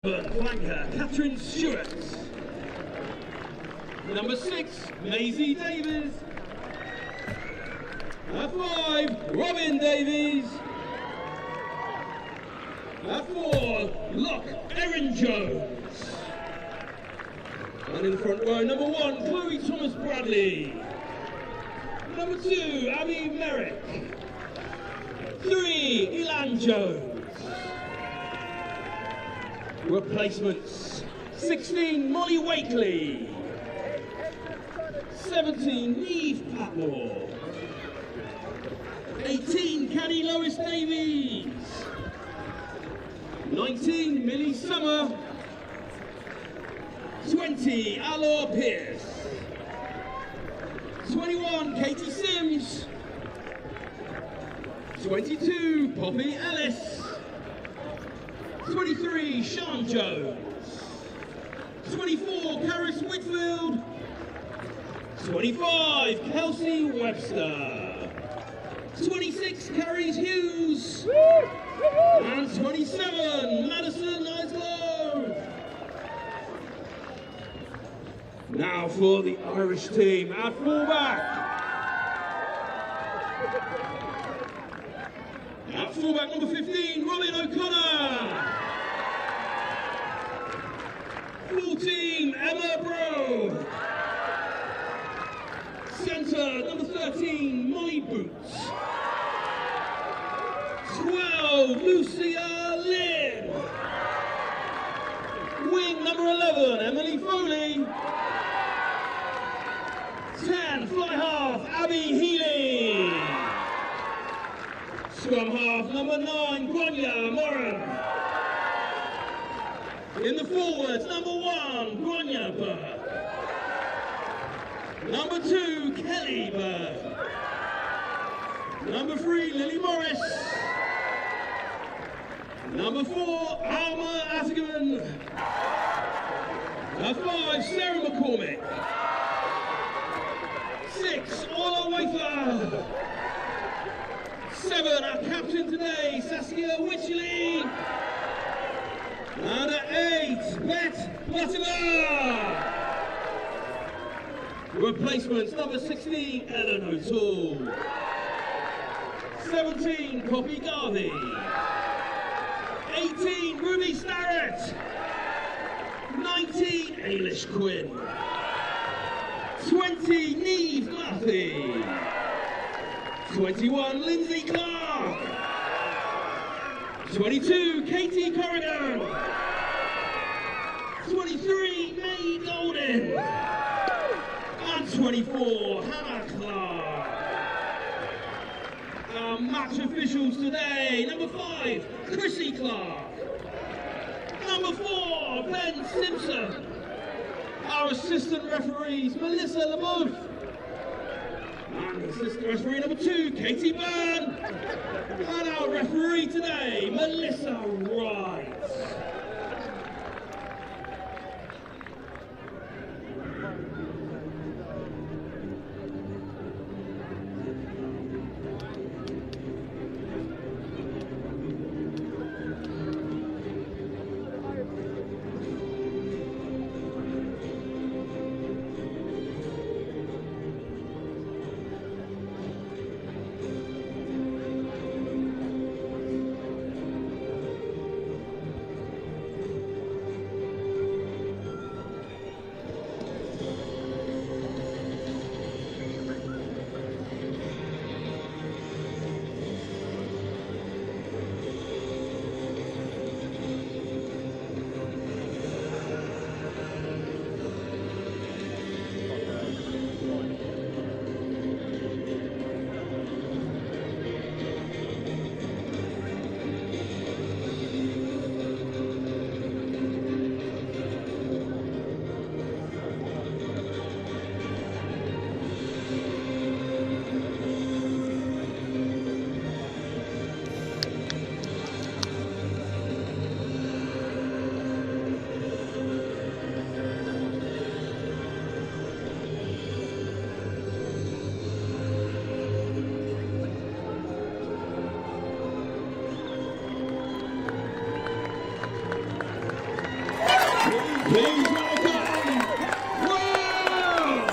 Flanker, Catherine Stewart. Number 6, Maisie Davies. At 5, Robin Davies. At 4, Locke Erin Jones. And in the front row, number 1, Chloe Thomas Bradley. Number 2, Abby Merrick. 3, Elan Jones. Replacements: 16, Molly Wakely. 17, Neve Patmore. 18, Caddy Lois Davies. 19, Millie Summer. 20, Alor Pierce. 21, Katie Sims. 22, Poppy Ellis. 23, Sean Jones. 24, Caris Whitfield. 25, Kelsey Webster. 26, Carrie Hughes. And 27, Madison Islow. Now for the Irish team at fullback. At fullback, number 15, Robin O'Connor. 14, Emma Bro. Centre, number 13, Molly Boots. 12, Lucia Lynn. Wing, number 11, Emily Foley. 10, fly half, Abby Healy. Scrum half, number 9, Grania Moran. In the forwards, number 1, Grania Burke. Number 2, Kelly Burke. Number 3, Lily Morris. Number 4, Alma Attigan. At 5, Sarah McCormick. 6, Orla Waither. 7, our captain today, Saskia Witchley. And at 8, Beth Butler. Replacements, number 16, Ellen O'Toole. 17, Poppy Garvey. 18, Ruby Starrett. 19, Ailish Quinn. 20, Neve Laffey. 21, Lindsay Clark. 22, Katie Corrigan. 23, May Golden. And 24, Hannah Clark. Our match officials today, number 5, Chrissy Clark. Number 4, Ben Simpson. Our assistant referees, Melissa LaBeouf. And assistant referee number 2, Katie Byrne. And our referee today, Melissa Wright. Please welcome Wales!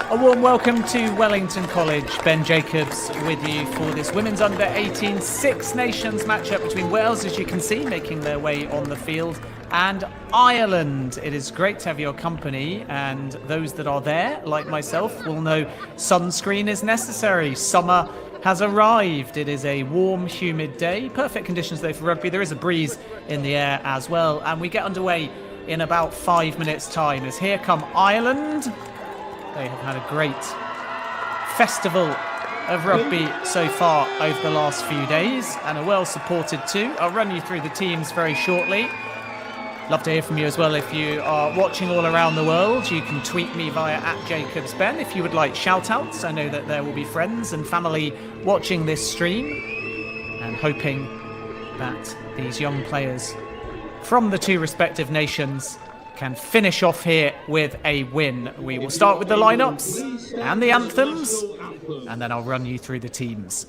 A warm welcome to Wellington College. Ben Jacobs with you for this women's under-18 Six Nations matchup between Wales, as you can see, making their way on the field, and Ireland. It is great to have your company, and those that are there, like myself, will know sunscreen is necessary. Summer has arrived. It is a warm, humid day. Perfect conditions though for rugby. There is a breeze in the air as well, and we get underway in about 5 minutes' time as here come Ireland. They have had a great festival of rugby so far over the last few days and are well supported too. I'll run you through the teams very shortly. Love to hear from you as well. If you are watching all around the world, you can tweet me via @JacobsBen if you would like shout-outs. I know that there will be friends and family watching this stream and hoping that these young players from the two respective nations can finish off here with a win. We will start with the lineups and the anthems, and then I'll run you through the teams.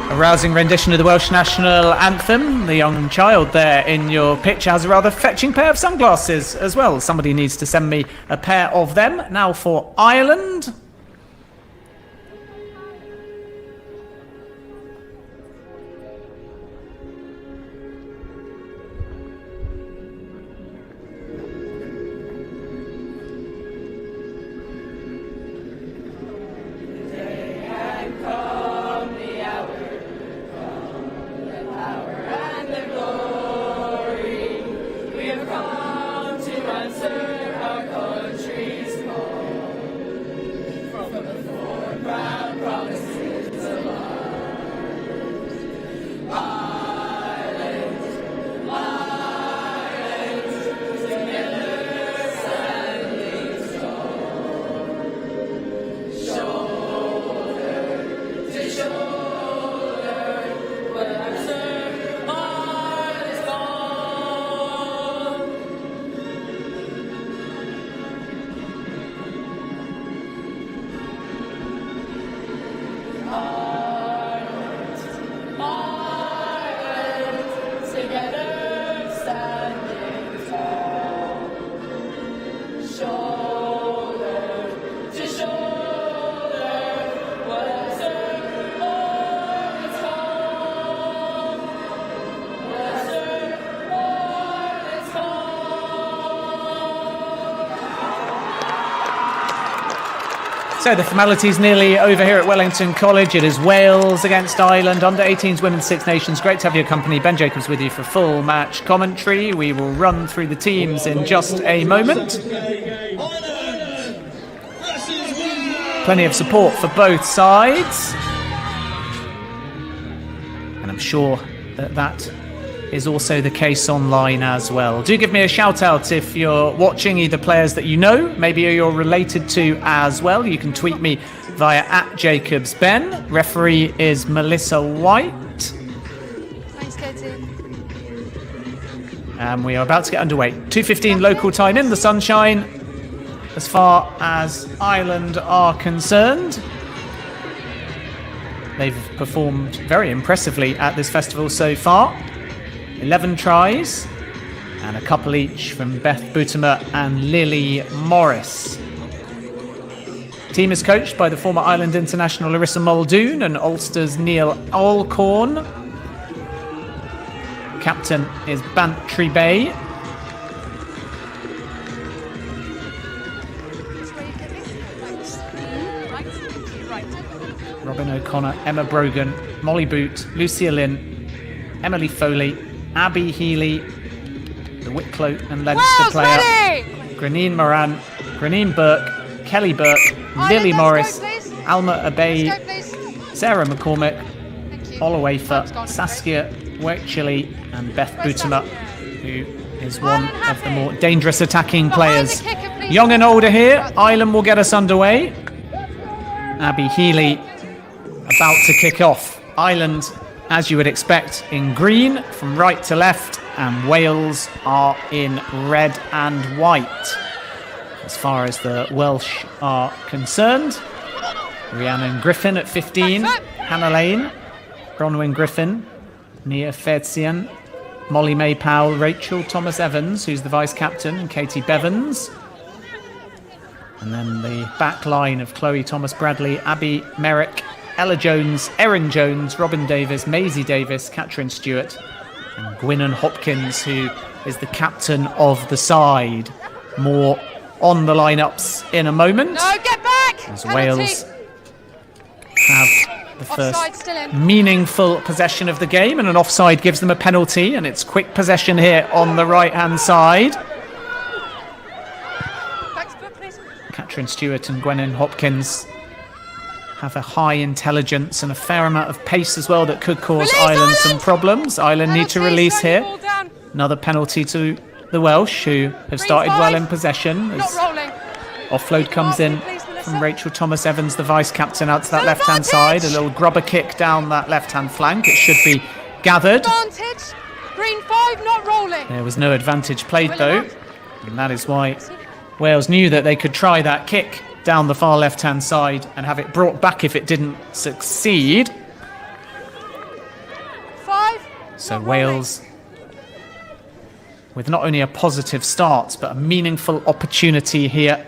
A rousing rendition of the Welsh national anthem. The young child there in your picture has a rather fetching pair of sunglasses as well. Somebody needs to send me a pair of them. Now for Ireland. So the formality's nearly over here at Wellington College. It is Wales against Ireland, under-18s Women's Six Nations. Great to have your company. Ben Jacobs with you for full match commentary. We will run through the teams in just a moment. Plenty of support for both sides. And I'm sure that that is also the case online as well. Do give me a shout out if you're watching, either players that you know, maybe you're related to as well. You can tweet me via @JacobsBen. Referee is Melissa White. Thanks, Katie. And we are about to get underway. 2:15 local time in the sunshine as far as Ireland are concerned. they've performed very impressively at this festival so far. 11 tries, and a couple each from Beth Butema and Lily Morris. Team is coached by the former Ireland international Larissa Muldoon and Ulster's Neil Alcorn. Captain is Bantry Bay. Robin O'Connor, Emma Brogan, Molly Boot, Lucia Lynn, Emily Foley, Abby Healy, the Wicklow and Leinster player, Grenine Moran, Grenine Burke, Kelly Burke, Lily Morris, Alma Abey, Sarah McCormick, Olawafer, Saskia Wechili and Beth Butema, who is one of the more dangerous attacking players. Young and older here, Ireland will get us underway. Abby Healy about to kick off. Ireland, as you would expect, in green from right to left, and Wales are in red and white. As far as the Welsh are concerned, Rhiannon Griffin at 15, Hannah Lane, Bronwyn Griffin, Nia Fetzian, Molly May Powell, Rachel Thomas Evans, who's the vice-captain, and Katie Bevans. And then the back line of Chloe Thomas Bradley, Abby Merrick, Ella Jones, Erin Jones, Robin Davis, Maisie Davis, Catherine Stewart, and Gwynnon Hopkins, who is the captain of the side. More on the lineups in a moment. No, get back! As Wales have the first meaningful possession of the game, and an offside gives them a penalty, and it's quick possession here on the right-hand side. Catherine Stewart and Gwynnon Hopkins have a high intelligence and a fair amount of pace as well that could cause Ireland some problems. Ireland need to release here. Another penalty to the Welsh, who have started well in possession. As offload comes in from Rachel Thomas Evans, the vice-captain, out to that left-hand side. A little grubber kick down that left-hand flank. It should be gathered. Green 5, not rolling. There was no advantage played, though. And that is why Wales knew that they could try that kick down the far left-hand side and have it brought back if it didn't succeed. 5. So Wales, with not only a positive start, but a meaningful opportunity here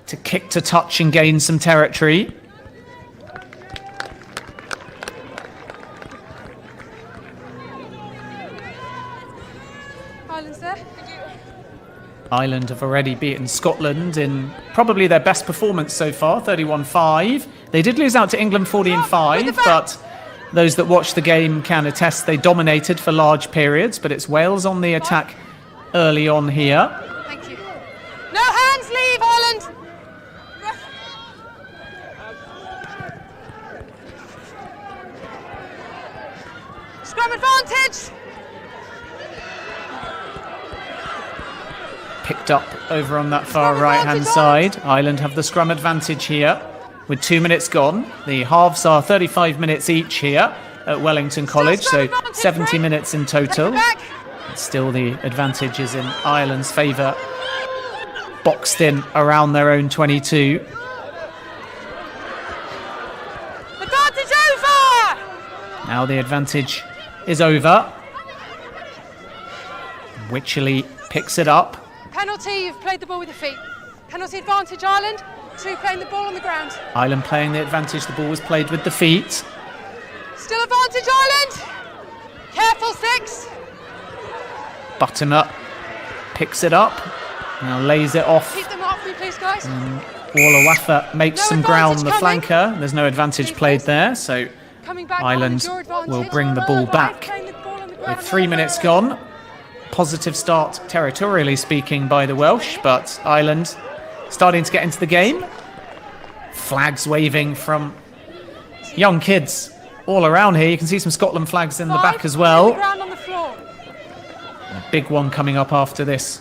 to kick to touch and gain some territory. Ireland's there. Ireland have already beaten Scotland in probably their best performance so far, 31-5. They did lose out to England 14-5, but those that watched the game can attest they dominated for large periods. But it's Wales on the attack early on here. Thank you. No hands, leave, Ireland! Scrum advantage! Picked up over on that far right-hand side. Ireland have the scrum advantage here with 2 minutes gone. The halves are 35 minutes each here at Wellington College, so 70 minutes in total. Still the advantage is in Ireland's favour, boxed in around their own 22. Advantage over! Now the advantage is over. Wycherley picks it up. Penalty, you've played the ball with your feet. Penalty advantage, Ireland. 2 playing the ball on the ground. Ireland playing the advantage, the ball was played with the feet. Still advantage, Ireland. Careful, 6. Button-up picks it up, now lays it off. Keep them up for me, please, guys. Olawafer makes some ground, the flanker. There's no advantage played there, so Ireland will bring the ball back. With 3 minutes gone, positive start territorially speaking by the Welsh, but Ireland starting to get into the game. Flags waving from young kids all around here. You can see some Scotland flags in the back as well. A big one coming up after this,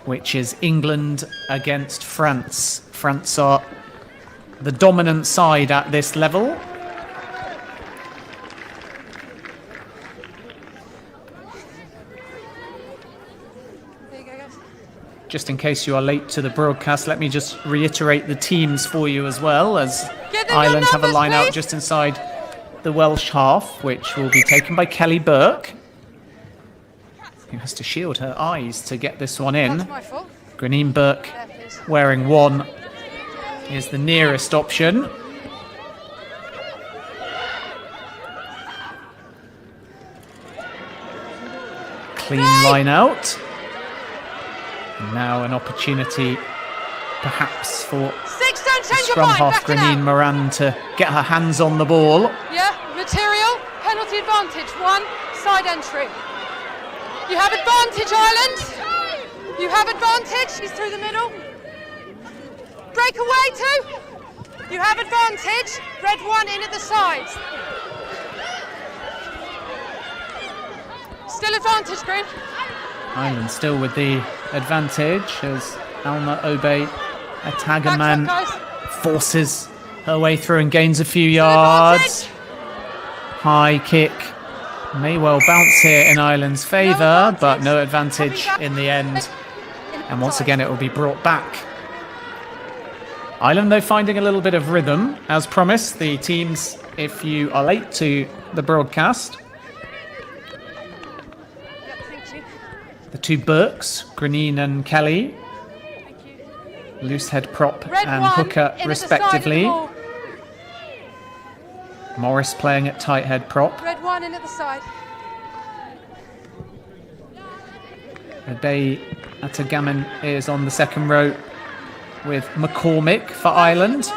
which is England against France. France are the dominant side at this level. Just in case you are late to the broadcast, let me just reiterate the teams for you as well, as Ireland have a line out just inside the Welsh half, which will be taken by Kelly Burke, who has to shield her eyes to get this one in. That's my fault. Greneen Burke wearing 1 is the nearest option. Clean line out. And now an opportunity perhaps for Six, don't the change your scrum mind. half Back it Greneen out. Moran to get her hands on the ball. Yeah, material, penalty advantage, 1, side entry. You have advantage, Ireland. You have advantage. He's through the middle. Break away, 2. You have advantage. Red 1 in at the sides. Still advantage, Green. Ireland still with the advantage as Alma Obey, a tagger man, forces her way through and gains a few yards. High kick may well bounce here in Ireland's favour, but no advantage in the end. And once again it will be brought back. Ireland though finding a little bit of rhythm. As promised, the teams, if you are late to the broadcast, the 2 Burkes, Greneen and Kelly, loose head prop and hooker respectively. Morris playing at tight head prop. Red 1 in at the side. Obey Atagaman is on the second row with McCormick for Ireland.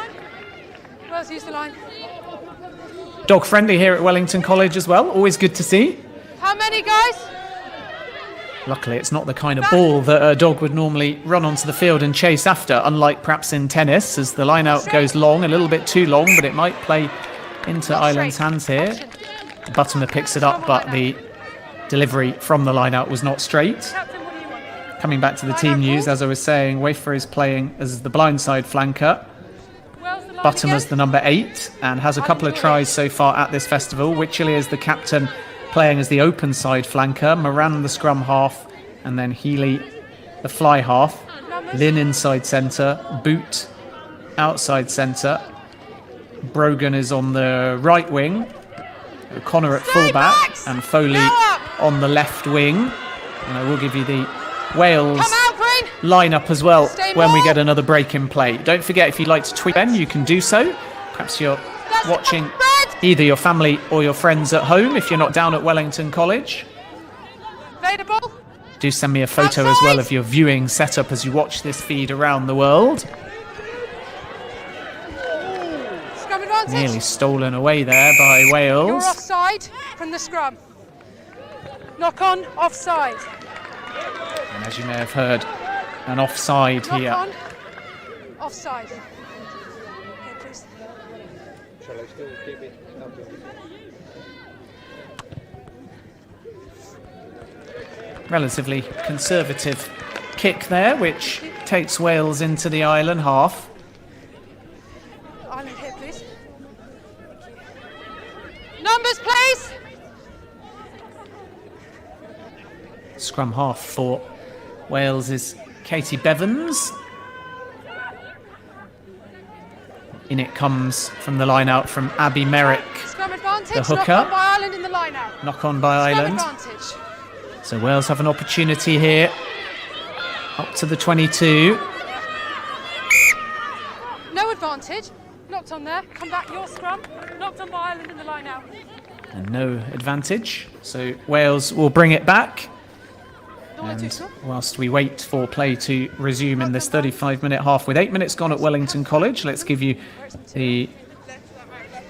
Wales use the line. Dog friendly here at Wellington College as well. Always good to see. How many, guys? Luckily, it's not the kind of ball that a dog would normally run onto the field and chase after, unlike perhaps in tennis, as the line out goes long, a little bit too long, but it might play into Ireland's hands here. Buttimer picks it up, but the delivery from the line out was not straight. Coming back to the team news, as I was saying, Wafer is playing as the blindside flanker. Buttimer's the number 8 and has a couple of tries so far at this festival. Wycherley is the captain, playing as the open side flanker. Moran the scrum half, and then Healy the fly half. Lynn inside centre, Boot outside centre. Brogan is on the right wing. O'Connor at fullback and Foley on the left wing. And I will give you the Wales lineup as well when we get another break in play. Don't forget, if you'd like to tweet Ben, you can do so. Perhaps you're watching either your family or your friends at home if you're not down at Wellington College. Do send me a photo as well of your viewing setup as you watch this feed around the world. Nearly stolen away there by Wales. You're offside from the scrum. Knock on, offside. And as you may have heard, an offside Knock here. on, offside. Here, please. Shall I still keep it up? Relatively conservative kick there, which takes Wales into the Ireland half. Ireland here, please. Numbers, please. Scrum half for Wales is Katie Bevans. In it comes from the line out from Abby Merrick, Scrum advantage. the hooker. Knock on by Ireland in the line out. Knock on by Scrum Ireland. advantage. So Wales have an opportunity here. Up to the 22. No advantage. Knocked on there. Come back, your scrum. Knocked on by Ireland in the line out. And no advantage. So Wales will bring it back. And whilst we wait for play to resume in this 35-minute half with 8 minutes gone at Wellington College, let's give you the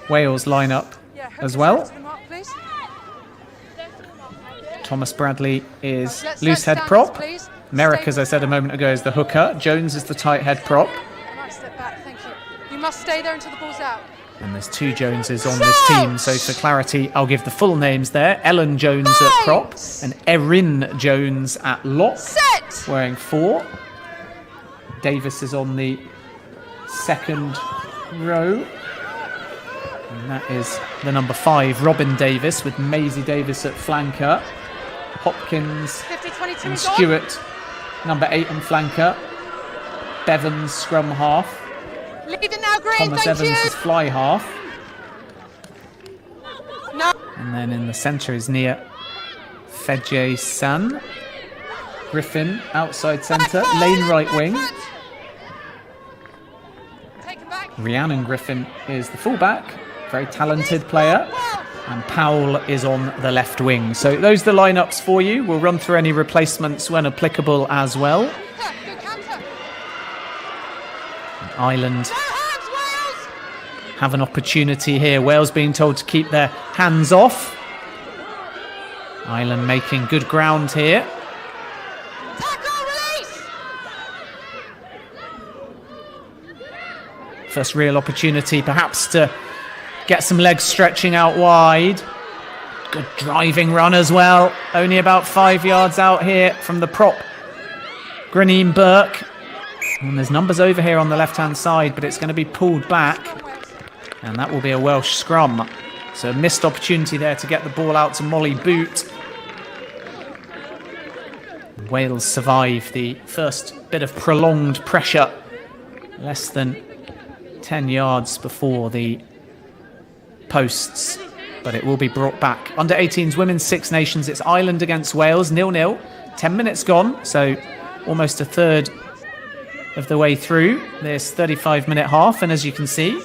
Wales lineup as well. Thomas Bradley is loose head prop. Merrick, as I said a moment ago, is the hooker. Jones is the tight head prop. Nice step back, thank you. You must stay there until the ball's out. And there's 2 Joneses on this team, so for clarity, I'll give the full names there. Ellen Jones at prop and Erin Jones at lock, wearing 4. Davis is on the second row. And that is the number 5, Robin Davis, with Maisie Davis at flanker. Hopkins 50-22 and Stewart, number 8 and flanker. Bevans, scrum half. Lead it now, Green, Thomas thank Evans you. is fly half. No. And then in the centre is Nia Fedje San. Griffin, outside centre. Lane, right wing. Take him back. Rhiannon Griffin is the fullback. Very talented player. And Powell is on the left wing. So those are the lineups for you. We'll run through any replacements when applicable as well. Good counter. Ireland No hands, Wales. have an opportunity here. Wales being told to keep their hands off. Ireland making good ground here. Tackle, release. First real opportunity perhaps to get some legs stretching out wide. Good driving run as well. Only about 5 yards out here from the prop, Greneen Burke. And there's numbers over here on the left-hand side, but it's going to be pulled back. And that will be a Welsh scrum. So a missed opportunity there to get the ball out to Molly Boot. Wales survive the first bit of prolonged pressure. Less than 10 yards before the posts, but it will be brought back. Under 18s women's Six Nations, it's Ireland against Wales, 0-0. 10 minutes gone, so almost a third of the way through this 35-minute half. And as you can see,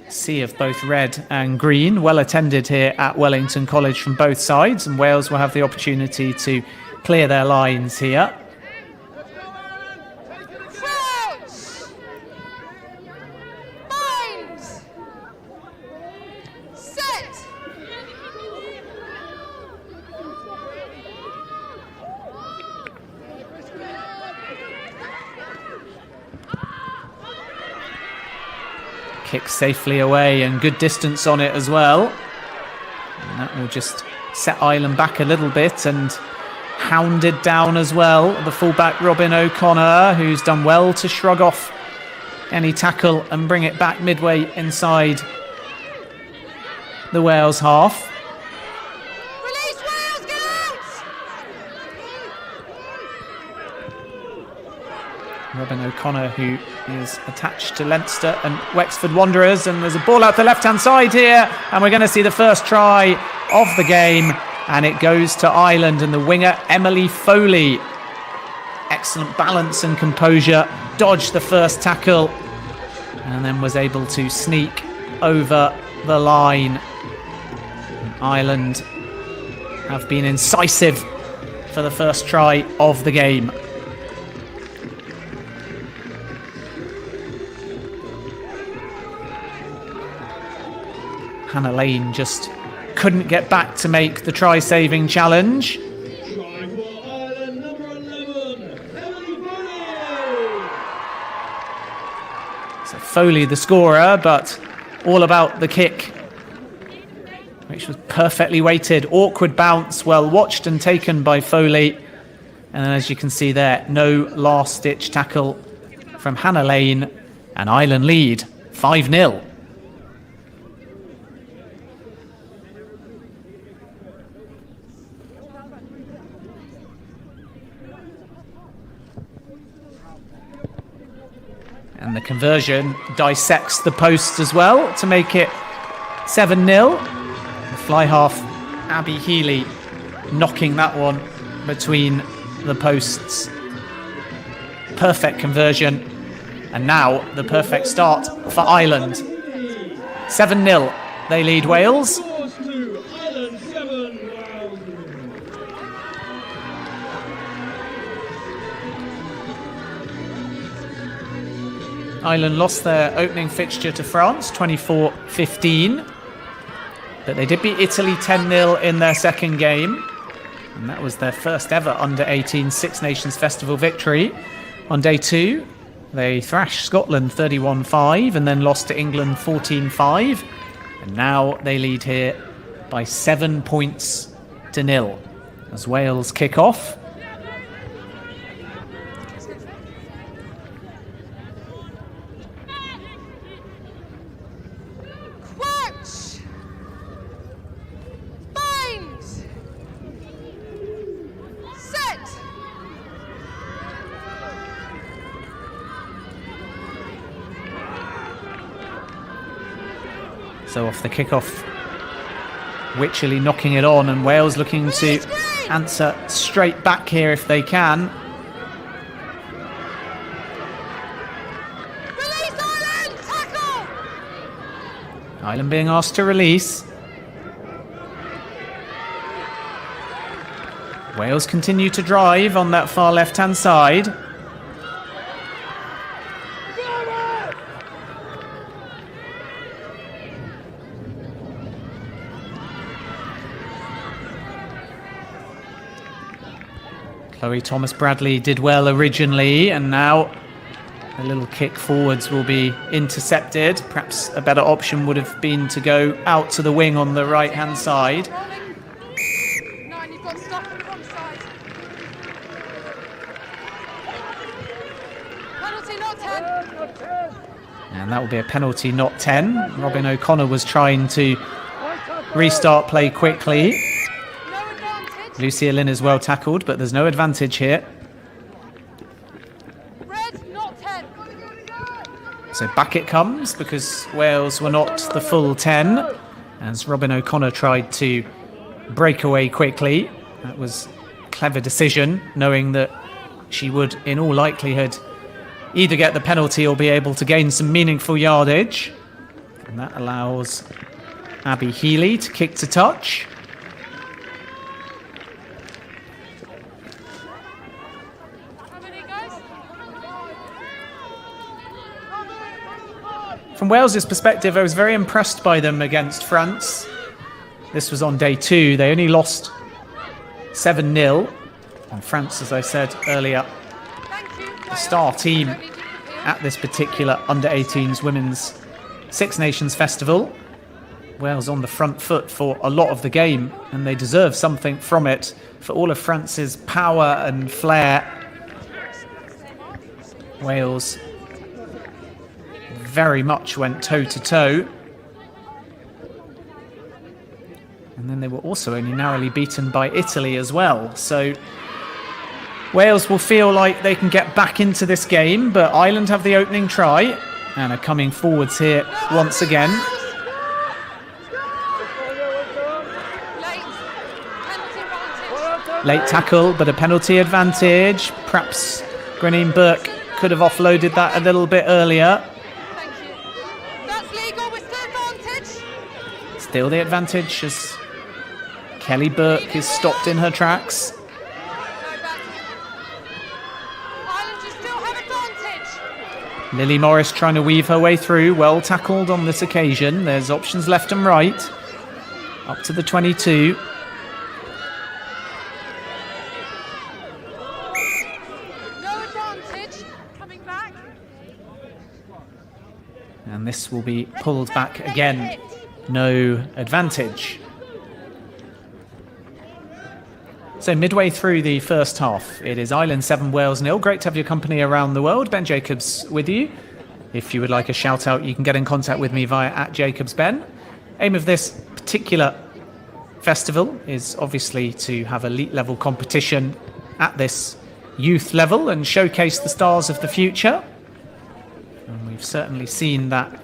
sea of both red and green, well attended here at Wellington College from both sides, and Wales will have the opportunity to clear their lines here. Crouch. Bind. Set. Kick safely away and good distance on it as well. And that will just set Ireland back a little bit, and hounded down as well. The fullback Robin O'Connor, who's done well to shrug off any tackle and bring it back midway inside the Wales half. Release, Wales, get out. Robin O'Connor, who is attached to Leinster and Wexford Wanderers, and there's a ball out the left-hand side here, and we're going to see the first try of the game, and it goes to Ireland, and the winger Emily Foley, excellent balance and composure, dodged the first tackle and then was able to sneak over the line. Ireland have been incisive for the first try of the game. Hannah Lane just couldn't get back to make the try-saving challenge. Try for Ireland, number 11, Emily Foley. So Foley the scorer, but all about the kick, which was perfectly weighted. Awkward bounce, well watched and taken by Foley. And as you can see there, no last-ditch tackle from Hannah Lane, and Ireland lead 5-0. And the conversion dissects the posts as well to make it 7-0. The fly half, Abby Healy, knocking that one between the posts. Perfect conversion. And now the perfect start for Ireland. 7-0. They lead Wales. Scores to Ireland 7, Wales 0. Ireland lost their opening fixture to France, 24-15. But they did beat Italy 10-0 in their second game. And that was their first ever under-18 Six Nations Festival victory. On day 2, they thrashed Scotland 31-5 and then lost to England 14-5. And now they lead here by 7 points to 0 as Wales kick off. Crouch. Bind. Set. So off the kickoff Wycherley knocking it on, and Wales looking to answer straight back here if they can. Release Ireland! Tackle! Ireland being asked to release. Wales continue to drive on that far left-hand side. Chloe Thomas-Bradley did well originally, and now a little kick forwards will be intercepted. Perhaps a better option would have been to go out to the wing on the right-hand side. Nine, you've got stuck on the wrong side. Penalty, not 10. And that will be a penalty, not 10. Robin O'Connor was trying to restart play quickly. No advantage. Lucia Lynn is well tackled, but there's no advantage here. Red, not 10. So back it comes, because Wales were not the full 10, as Robin O'Connor tried to break away quickly. That was a clever decision, knowing that she would, in all likelihood, either get the penalty or be able to gain some meaningful yardage. And that allows Abby Healy to kick to touch. How many guys? From Wales's perspective, I was very impressed by them against France. This was on day 2. They only lost 7-0. And France, as I said earlier, Thank you. the star team at this particular Under-18s Women's Six Nations Festival. Wales on the front foot for a lot of the game, and they deserve something from it for all of France's power and flair. Wales very much went toe-to-toe. And then they were also only narrowly beaten by Italy as well. So Wales will feel like they can get back into this game, but Ireland have the opening try and are coming forwards here once again. Late tackle, but a penalty advantage. Perhaps Grenine Burke could have offloaded that a little bit earlier. Thank you. That's legal, we're still advantage. Still the advantage as Kelly Burke is stopped in her tracks. No back. Ireland, you still have advantage. Lily Morris trying to weave her way through. Well tackled on this occasion. There's options left and right. Up to the 22. No advantage. Coming back. And this will be pulled back again. No advantage. So midway through the first half, it is Ireland 7, Wales 0. Great to have your company around the world. Ben Jacobs with you. If you would like a shout out, you can get in contact with me via @JacobsBen. Aim of this particular festival is obviously to have elite level competition at this youth level and showcase the stars of the future. And we've certainly seen that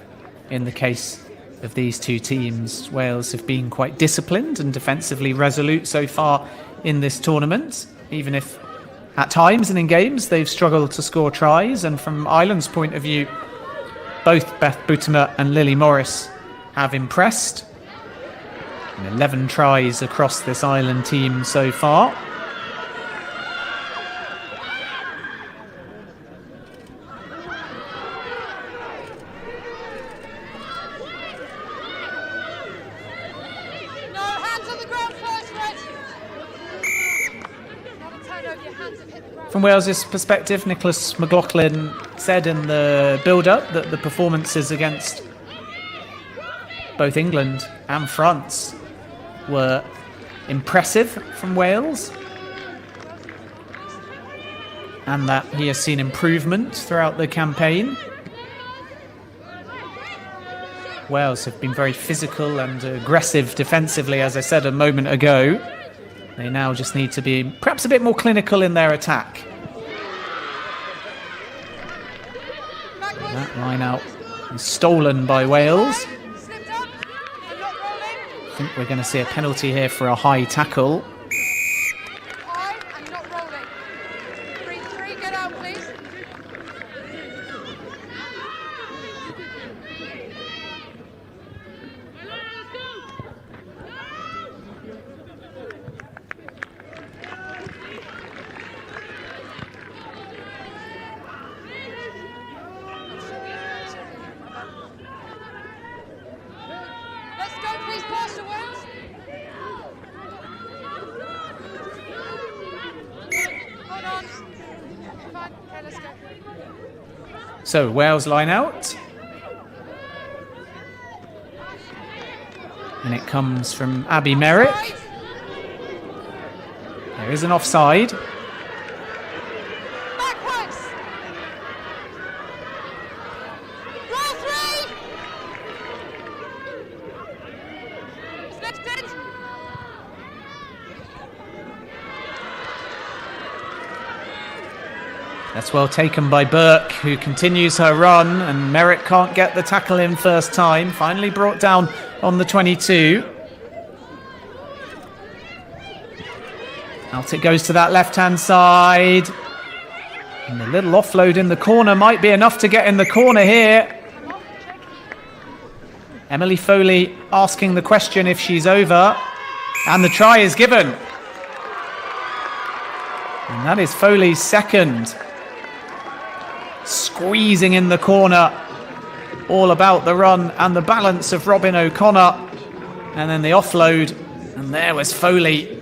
in the case of these two teams. Wales have been quite disciplined and defensively resolute so far in this tournament, even if at times and in games they've struggled to score tries. And from Ireland's point of view, both Beth Boutimer and Lily Morris have impressed. And 11 tries across this Ireland team so far. No, hands on the ground first, Red. Not a turnover, your hands have hit the ground. From Wales's perspective, Nicholas McLaughlin said in the build-up that the performances against both England and France were impressive from Wales, and that he has seen improvement throughout the campaign. Wales have been very physical and aggressive defensively, as I said a moment ago. They now just need to be perhaps a bit more clinical in their attack. That line out is stolen by Wales. Slipped up, and not rolling. think we're going to see a penalty here for a high tackle. High and not rolling. 3-3, get out, please. Let's go, please, Master Wales. Hold on. Fine, okay, let's go. So Wales line out. And it comes from Abby Merrick. There is an offside. Backwards. Roll 3. It's lifted. That's well taken by Burke, who continues her run, and Merrick can't get the tackle in first time. Finally brought down on the 22. Out it goes to that left-hand side. And the little offload in the corner might be enough to get in the corner here. Emily Foley asking the question if she's over. And the try is given. And that is Foley's second. Squeezing in the corner. All about the run and the balance of Robin O'Connor. And then the offload. And there was Foley.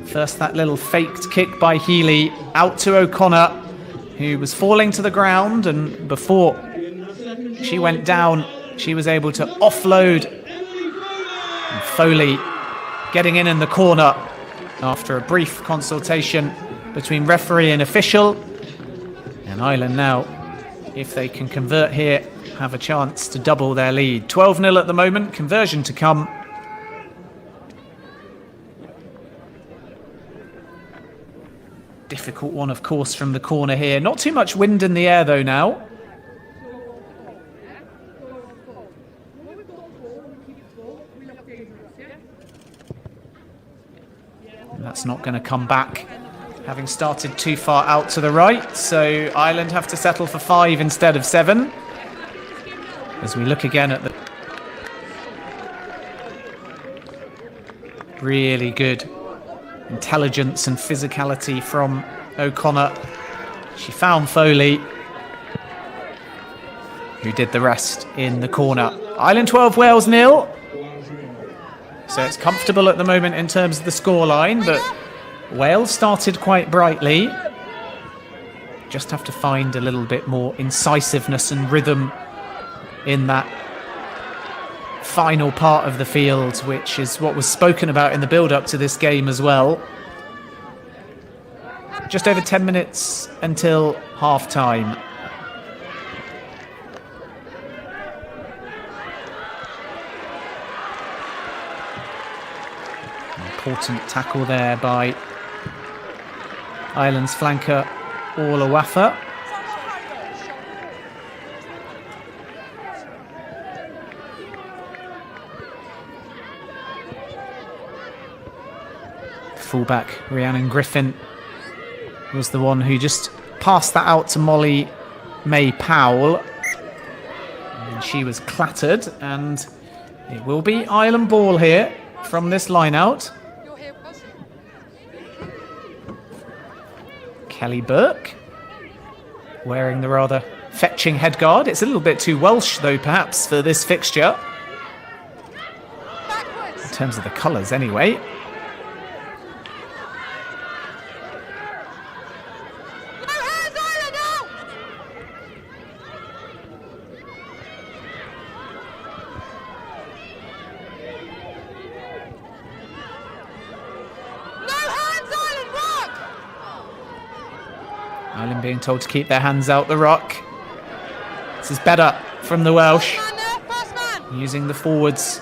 First, that little faked kick by Healy out to O'Connor, who was falling to the ground, and before she went down, she was able to offload. And Foley getting in the corner after a brief consultation between referee and official. And Ireland now, if they can convert here, have a chance to double their lead. 12-0 at the moment, conversion to come. Difficult one, of course, from the corner here. Not too much wind in the air, though, now. And that's not going to come back, having started too far out to the right. So Ireland have to settle for 5 instead of 7. As we look again at the really good intelligence and physicality from O'Connor. She found Foley, who did the rest in the corner. Ireland 12, Wales 0. So it's comfortable at the moment in terms of the scoreline, but Wales started quite brightly. Just have to find a little bit more incisiveness and rhythm in that final part of the field, which is what was spoken about in the build-up to this game as well. Just over 10 minutes until half-time. Important tackle there by Ireland's flanker, Orla Waffa. Fullback Rhiannon Griffin was the one who just passed that out to Molly May Powell, and she was clattered, and it will be Ireland ball here from this line out. Kelly Burke wearing the rather fetching headguard. It's a little bit too Welsh, though, perhaps, for this fixture in terms of the colours anyway. Ireland being told to keep their hands out the ruck. This is better from the Welsh, using the forwards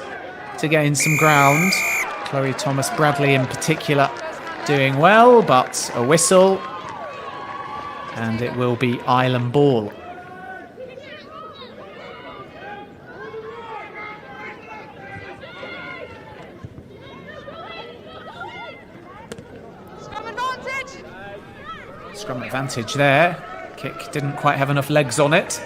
to gain some ground. Chloe Thomas-Bradley in particular doing well, but a whistle, and it will be Ireland ball. Scrum advantage there. Kick didn't quite have enough legs on it.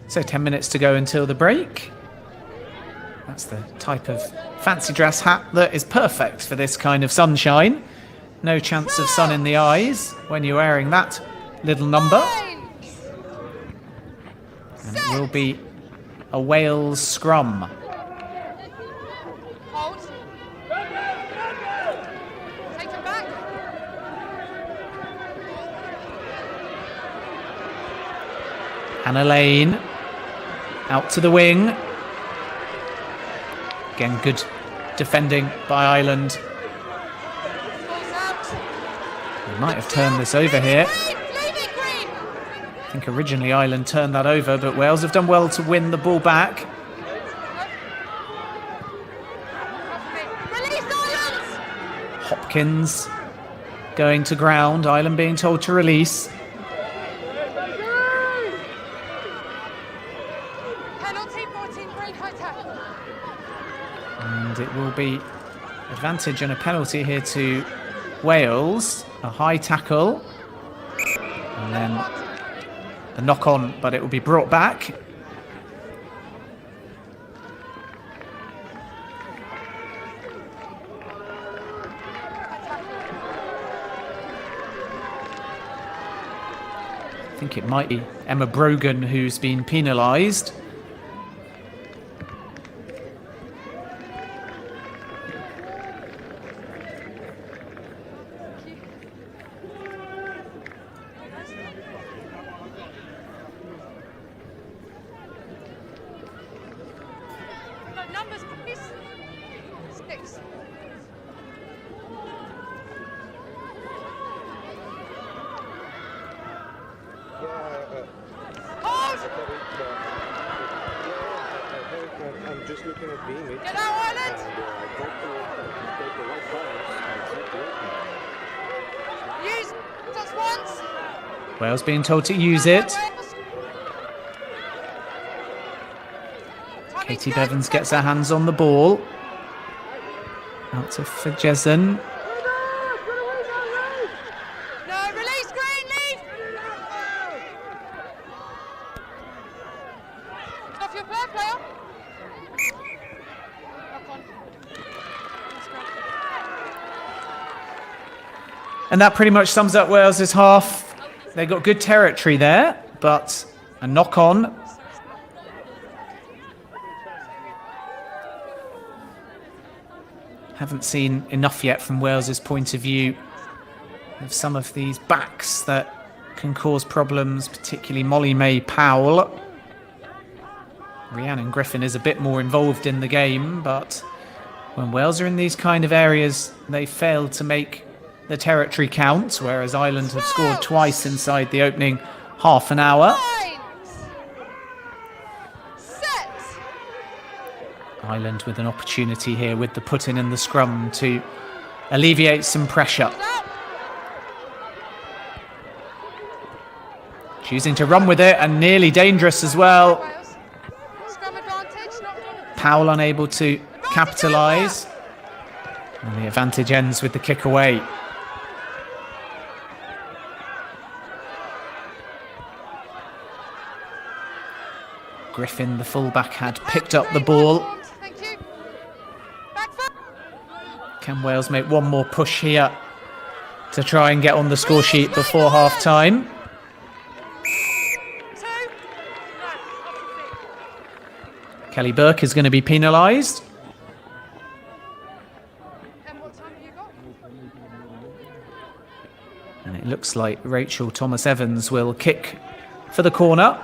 So 10 minutes to go until the break. That's the type of fancy dress hat that is perfect for this kind of sunshine. No chance of sun in the eyes when you're wearing that little number. And it will be a Wales scrum. Hannah Lane out to the wing. Again, good defending by Ireland. They might have turned this over here. I think originally Ireland turned that over, but Wales have done well to win the ball back. Hopkins going to ground. Ireland being told to release. And it will be advantage and a penalty here to Wales. A high tackle. And then a knock on, but it will be brought back. I think it might be Emma Brogan who's been penalised. Numbers, please. 6. I'm just looking at being it. Get out, Ireland! Use just once. Wales being told to use it. Katie Bevans gets her hands on the ball. Out to Fajezen. No, release, Green, leave! Get off your player, player. Knock on. And that pretty much sums up Wales's half. They got good territory there, but a knock on. Haven't seen enough yet from Wales's point of view of some of these backs that can cause problems, particularly Molly May Powell. Rhiannon Griffin is a bit more involved in the game, but when Wales are in these kind of areas, they fail to make the territory count, whereas Ireland have scored twice inside the opening half an hour. Ireland with an opportunity here with the put-in and the scrum to alleviate some pressure. Choosing to run with it and nearly dangerous as well. Powell unable to capitalise. And the advantage ends with the kick away. Griffin, the fullback, had picked up the ball. Can Wales make one more push here to try and get on the score sheet before half-time? Kelly Burke is going to be penalised. And it looks like Rachel Thomas-Evans will kick for the corner,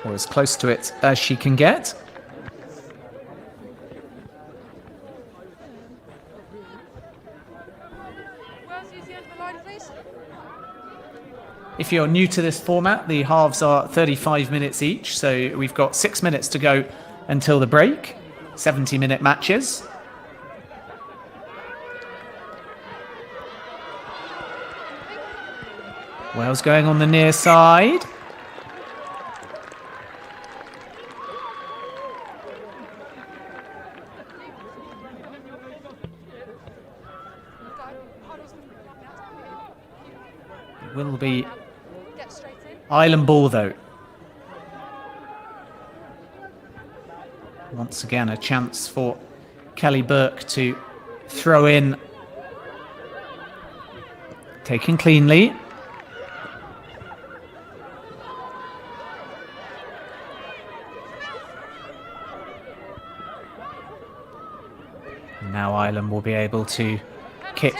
or as close to it as she can get. If you're new to this format, the halves are 35 minutes each, so we've got 6 minutes to go until the break. 70-minute matches. Wales going on the near side. It will be Ireland ball though. Once again, a chance for Kelly Burke to throw in. Taken cleanly. Now Ireland will be able to kick.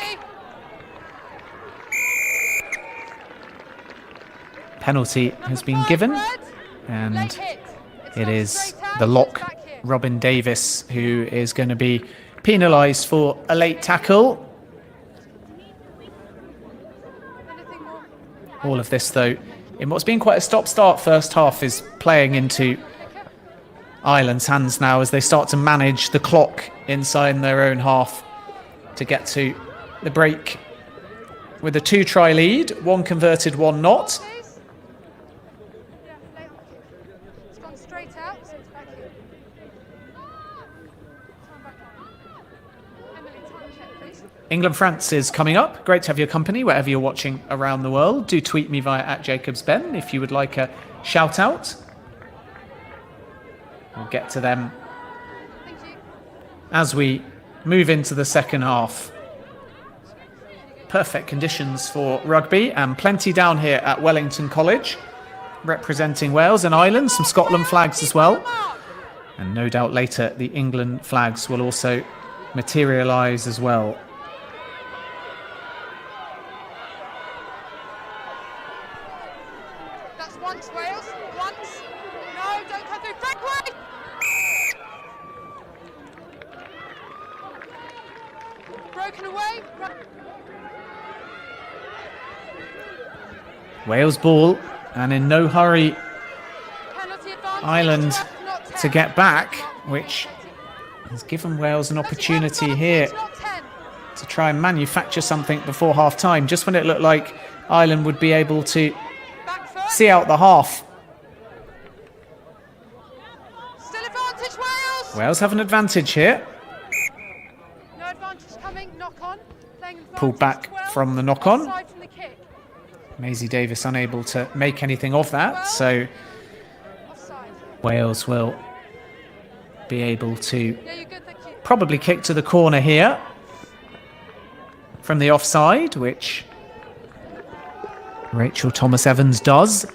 Penalty has been given, and it is the lock, Robin Davis, who is going to be penalised for a late tackle. All of this, though, in what's been quite a stop-start first half, is playing into Ireland's hands now as they start to manage the clock inside their own half to get to the break with a 2-try lead, one converted, one not. England-France is coming up. Great to have your company wherever you're watching around the world. Do tweet me via @JacobsBen if you would like a shout out. We'll get to them as we move into the second half. Perfect conditions for rugby and plenty down here at Wellington College, representing Wales and Ireland, some Scotland flags as well. And no doubt later the England flags will also materialise as well. That's once, Wales. Once. No, don't come through. Breakaway! Broken away. Wales ball, and in no hurry Ireland to get back, which has given Wales an opportunity here to try and manufacture something before half-time, just when it looked like Ireland would be able to see out the half. Still advantage, Wales. Wales have an advantage here. No advantage coming. Knock on. Pulled back from the knock-on. Maisie Davis unable to make anything of that, so Wales will be able to probably kick to the corner here from the offside, which Rachel Thomas-Evans does.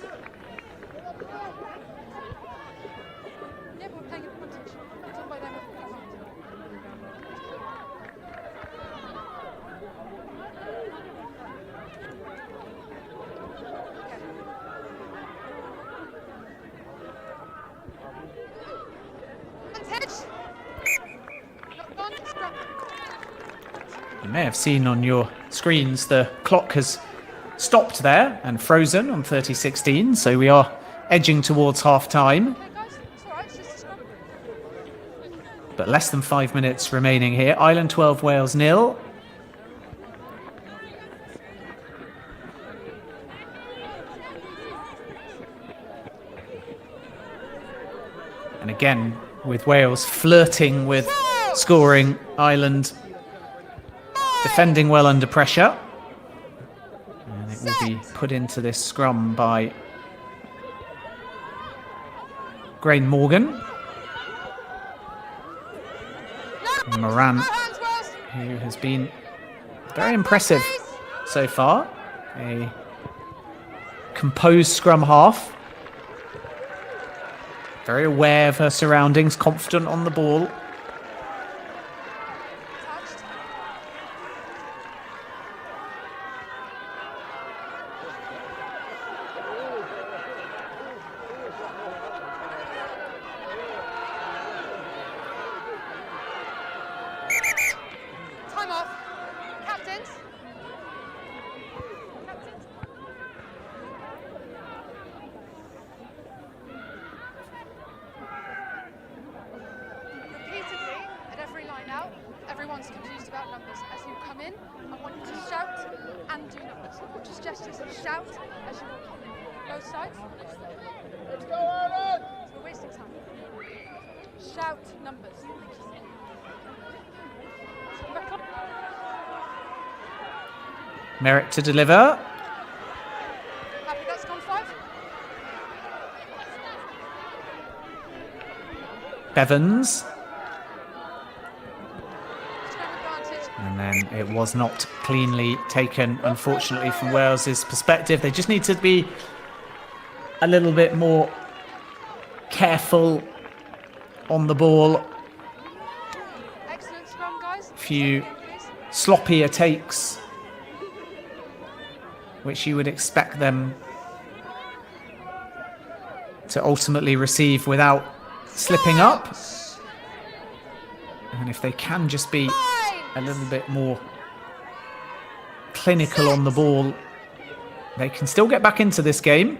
You may have seen on your screens the clock has stopped there and frozen on 30:16, so we are edging towards half-time. But less than 5 minutes remaining here. Ireland 12, Wales 0. And again, with Wales flirting with scoring, Ireland defending well under pressure. And it will be put into this scrum by Grain Morgan. And Moran, who has been very impressive so far. A composed scrum half. Very aware of her surroundings, confident on the ball. anyone's confused about numbers. As you come in, I want you to shout and do numbers. Just gestures and shout as you walk in. Both sides. Let's go, Ireland! So we're wasting time. Shout numbers. Merrick to deliver. Happy that's gone 5? Bevans. Scrum advantage. And then it was not cleanly taken, unfortunately, from Wales's perspective. They just need to be a little bit more careful on the ball. Excellent scrum, guys. A few sloppier takes, which you would expect them to ultimately receive without slipping up. And if they can just be a little bit more clinical on the ball, they can still get back into this game.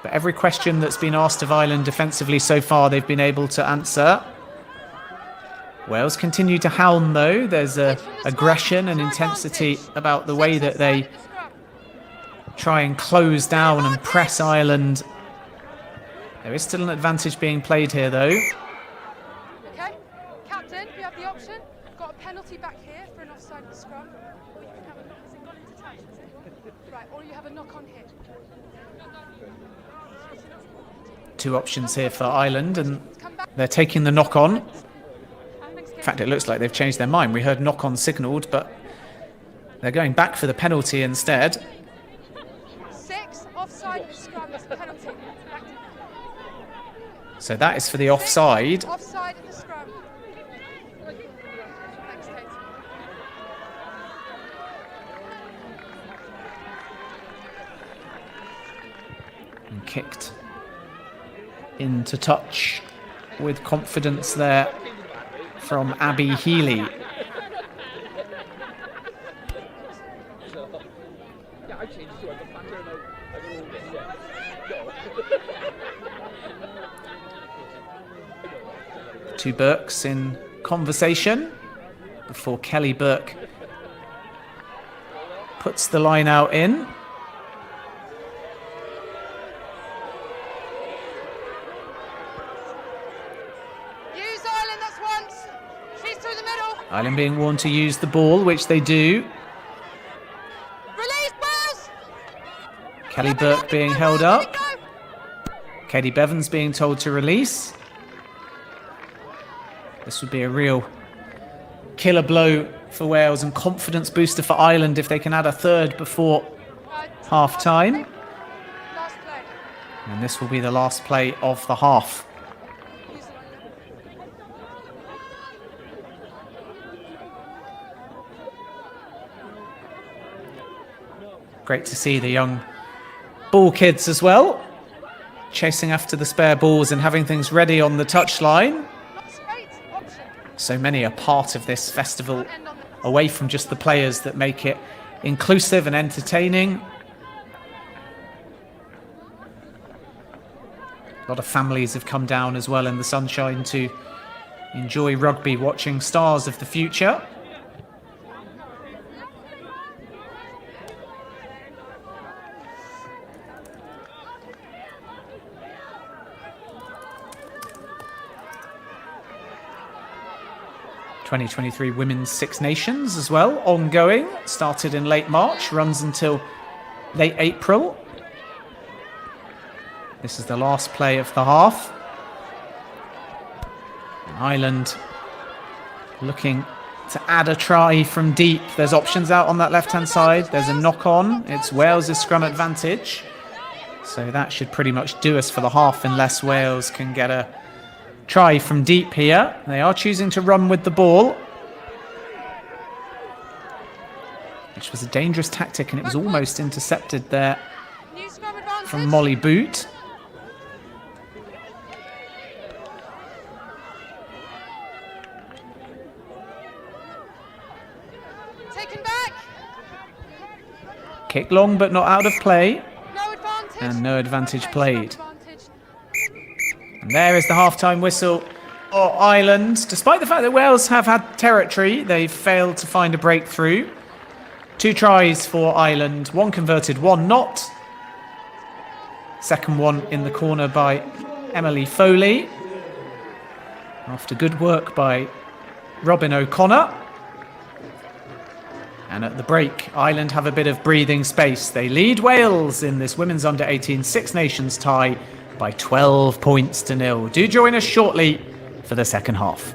But every question that's been asked of Ireland defensively so far, they've been able to answer. Wales continue to hound, though. There's aggression and intensity about the way that they try and close down and press Ireland. There is still an advantage being played here, though. Okay, captain, you have the option. Got a penalty back here for an offside scrum, or you can have a knock. Has it gone into touch? Has it? Right, or you have a knock on here. Two options here for Ireland, and they're taking the knock on. In fact, it looks like they've changed their mind. We heard knock on signalled, but they're going back for the penalty instead. 6 offside scrum is a penalty. So that is for the offside. Offside in the scrum. Thanks, Kate. And kicked into touch with confidence there from Abby Healy. Two Burkes in conversation before Kelly Burke puts the line out in. Use Ireland, that's once. She's through the middle. Ireland being warned to use the ball, which they do. Release, Wales. Kelly Burke being held up. Katie Bevans being told to release. This would be a real killer blow for Wales and confidence booster for Ireland if they can add a third before half-time. Last play. And this will be the last play of the half. Great to see the young ball kids as well, chasing after the spare balls and having things ready on the touchline. So many are part of this festival, away from just the players, that make it inclusive and entertaining. A lot of families have come down as well in the sunshine to enjoy rugby, watching stars of the future. '23 Women's Six Nations as well, ongoing. Started in late March, runs until late April. This is the last play of the half. Ireland looking to add a try from deep. There's options out on that left-hand side. There's a knock-on. It's Wales' scrum advantage. So that should pretty much do us for the half unless Wales can get a try from deep here. They are choosing to run with the ball, which was a dangerous tactic, and it was almost intercepted there from Molly Boot. Taken back. Kick long but not out of play, No advantage. and no advantage played. And there is the half-time whistle for Ireland. Despite the fact that Wales have had territory, they've failed to find a breakthrough. 2 tries for Ireland, 1 converted, 1 not. Second one in the corner by Emily Foley. After good work by Robin O'Connor. And at the break, Ireland have a bit of breathing space. They lead Wales in this women's under-18 Six Nations tie by 12 points to 0. Do join us shortly for the second half.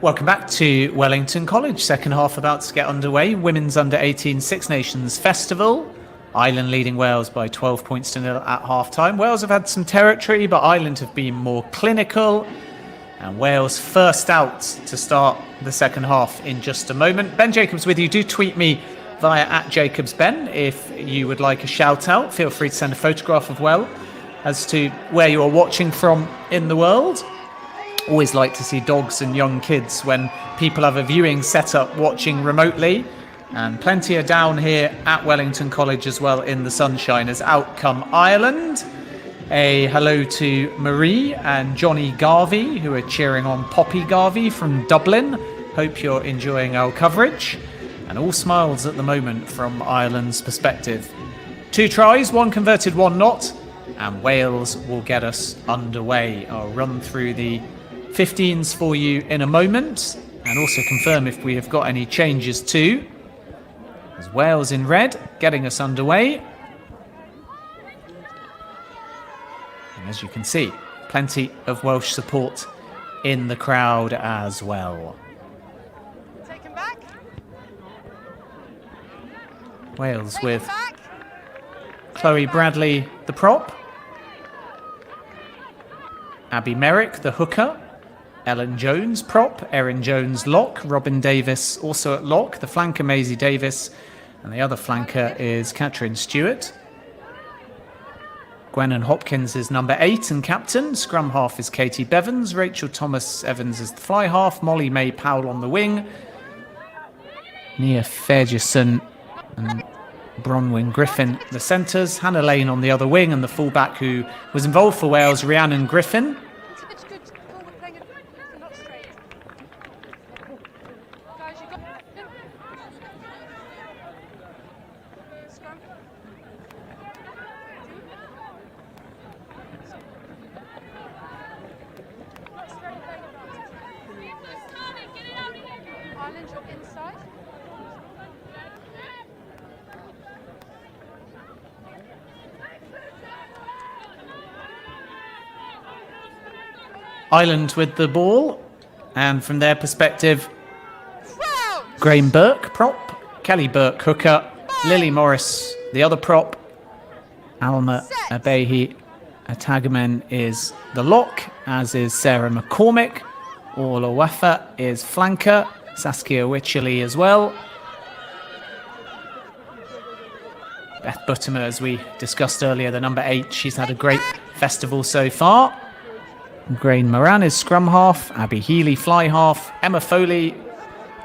Welcome back to Wellington College. Second half about to get underway. Women's Under-18 Six Nations Festival. Ireland leading Wales by 12 points to 0 at half-time. Wales have had some territory, but Ireland have been more clinical. And Wales first out to start the second half in just a moment. Ben Jacobs with you. Do tweet me via @JacobsBen if you would like a shout out. Feel free to send a photograph of Well as to where you are watching from in the world. Always like to see dogs and young kids when people have a viewing setup watching remotely. And plenty are down here at Wellington College as well in the sunshine as out come Ireland. A hello to Marie and Johnny Garvey, who are cheering on Poppy Garvey from Dublin. Hope you're enjoying our coverage. And all smiles at the moment from Ireland's perspective. 2 tries, 1 converted, 1 not. And Wales will get us underway. I'll run through the 15s for you in a moment. And also confirm if we have got any changes too. As Wales in red, getting us underway. And as you can see, plenty of Welsh support in the crowd as well. Taken back. Wales Taken with back. Chloe Bradley, the prop. Abby Merrick, the hooker. Ellen Jones, prop. Erin Jones, lock. Robin Davis, also at lock. The flanker, Maisie Davis. And the other flanker is Catherine Stewart. Gwennon Hopkins is number 8 and captain. Scrum half is Katie Bevans. Rachel Thomas Evans is the fly half. Molly May Powell on the wing. Nia Ferguson and Bronwyn Griffin the centres. Hannah Lane on the other wing, and the fullback who was involved for Wales, Rhiannon Griffin. It's good call, we're playing it not straight. Guys, you got scrum. Not straight, playing advantage. Ireland, you're inside. Ireland with the ball, and from their perspective, Wow. Graham Burke, prop. Kelly Burke, hooker. Lily Morris, the other prop. Alma Abehi Atagamen is the lock, as is Sarah McCormick. Orla Waffa is flanker. Saskia Wycherley as well. Beth Buttimer, as we discussed earlier, the number 8. She's had a great festival so far. Grain Moran is scrum half. Abby Healy fly half. Emma Foley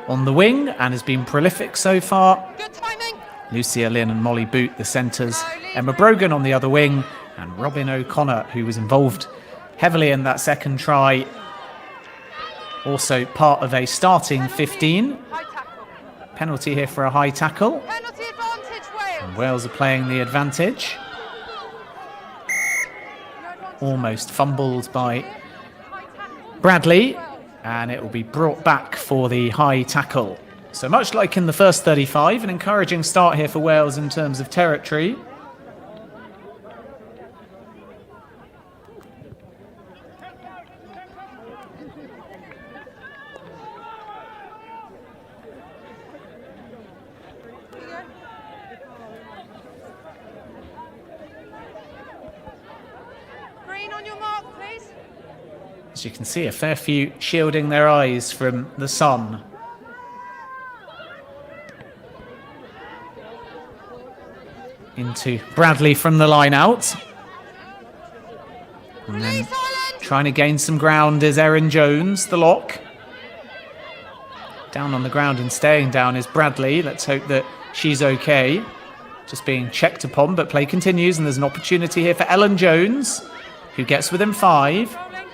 on the wing and has been prolific so far. Good timing. Lucia Lynn and Molly Boot the centres. Emma Brogan on the other wing, and Robin O'Connor, who was involved heavily in that second try. Also part of a starting 15. High tackle. Penalty here for a high tackle. Penalty advantage, Wales. And Wales are playing the advantage. No advantage. Almost fumbled by High tackle. Bradley, and it will be brought back for the high tackle. So much like in the first 35, an encouraging start here for Wales in terms of territory. Green on your mark, please. As you can see, a fair few shielding their eyes from the sun. Into Bradley from the line out. And then Release, Ireland. trying to gain some ground is Erin Jones, the lock. Down on the ground and staying down is Bradley. Let's hope that she's okay. Just being checked upon, but play continues, and there's an opportunity here for Ellen Jones, who gets within 5. Rolling.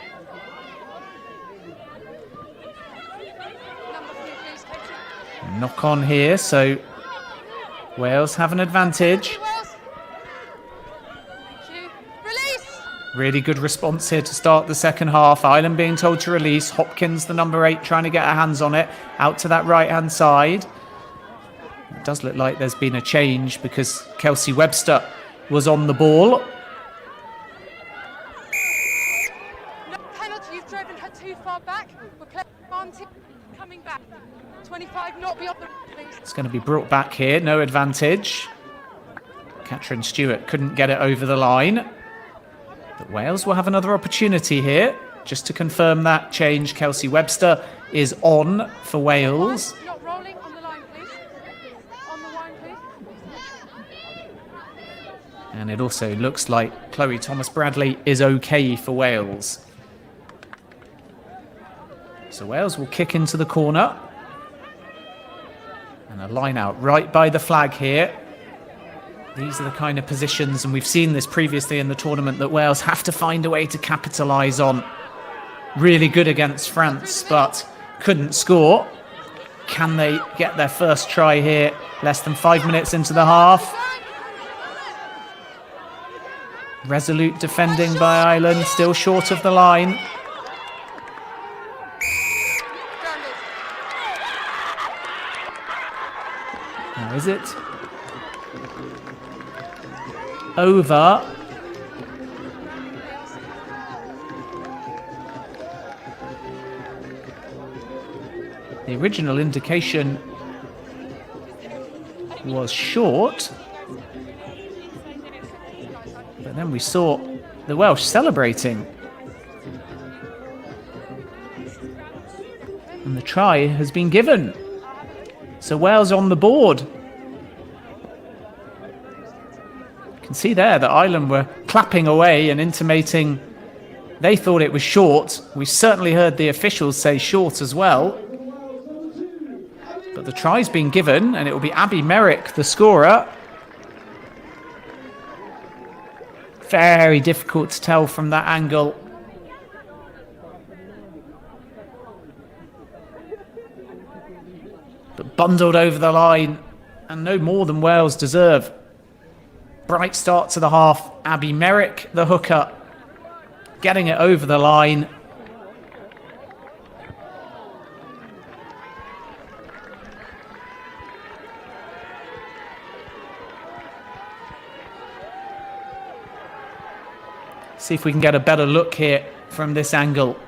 Number 3, please, Katie. Knock on here, so Wales have an advantage. Wales. Thank you. Release. Really good response here to start the second half. Ireland being told to release. Hopkins, the number 8, trying to get her hands on it. Out to that right-hand side. It does look like there's been a change because Kelsey Webster was on the ball. No penalty. You've driven her too far back. We're playing advantage. coming back. 25, not beyond the please. It's going to be brought back here, no advantage. Catherine Stewart couldn't get it over the line. But Wales will have another opportunity here. Just to confirm that change, Kelsey Webster is on for Wales. Not rolling on the line, please. On the line, please. And it also looks like Chloe Thomas-Bradley is okay for Wales. So Wales will kick into the corner. And a line out right by the flag here. These are the kind of positions, and we've seen this previously in the tournament, that Wales have to find a way to capitalise on. Really good against France, but couldn't score. Can they get their first try here? Less than 5 minutes into the half. Resolute defending by Ireland, still short of the line. Now is it over? The original indication was short, but then we saw the Welsh celebrating. And the try has been given. So Wales on the board. You can see there that Ireland were clapping away and intimating they thought it was short. We certainly heard the officials say short as well. But the try's been given, and it will be Abby Merrick, the scorer. Very difficult to tell from that angle. But bundled over the line, and no more than Wales deserve. Bright start to the half. Abby Merrick, the hooker, getting it over the line. See if we can get a better look here from this angle.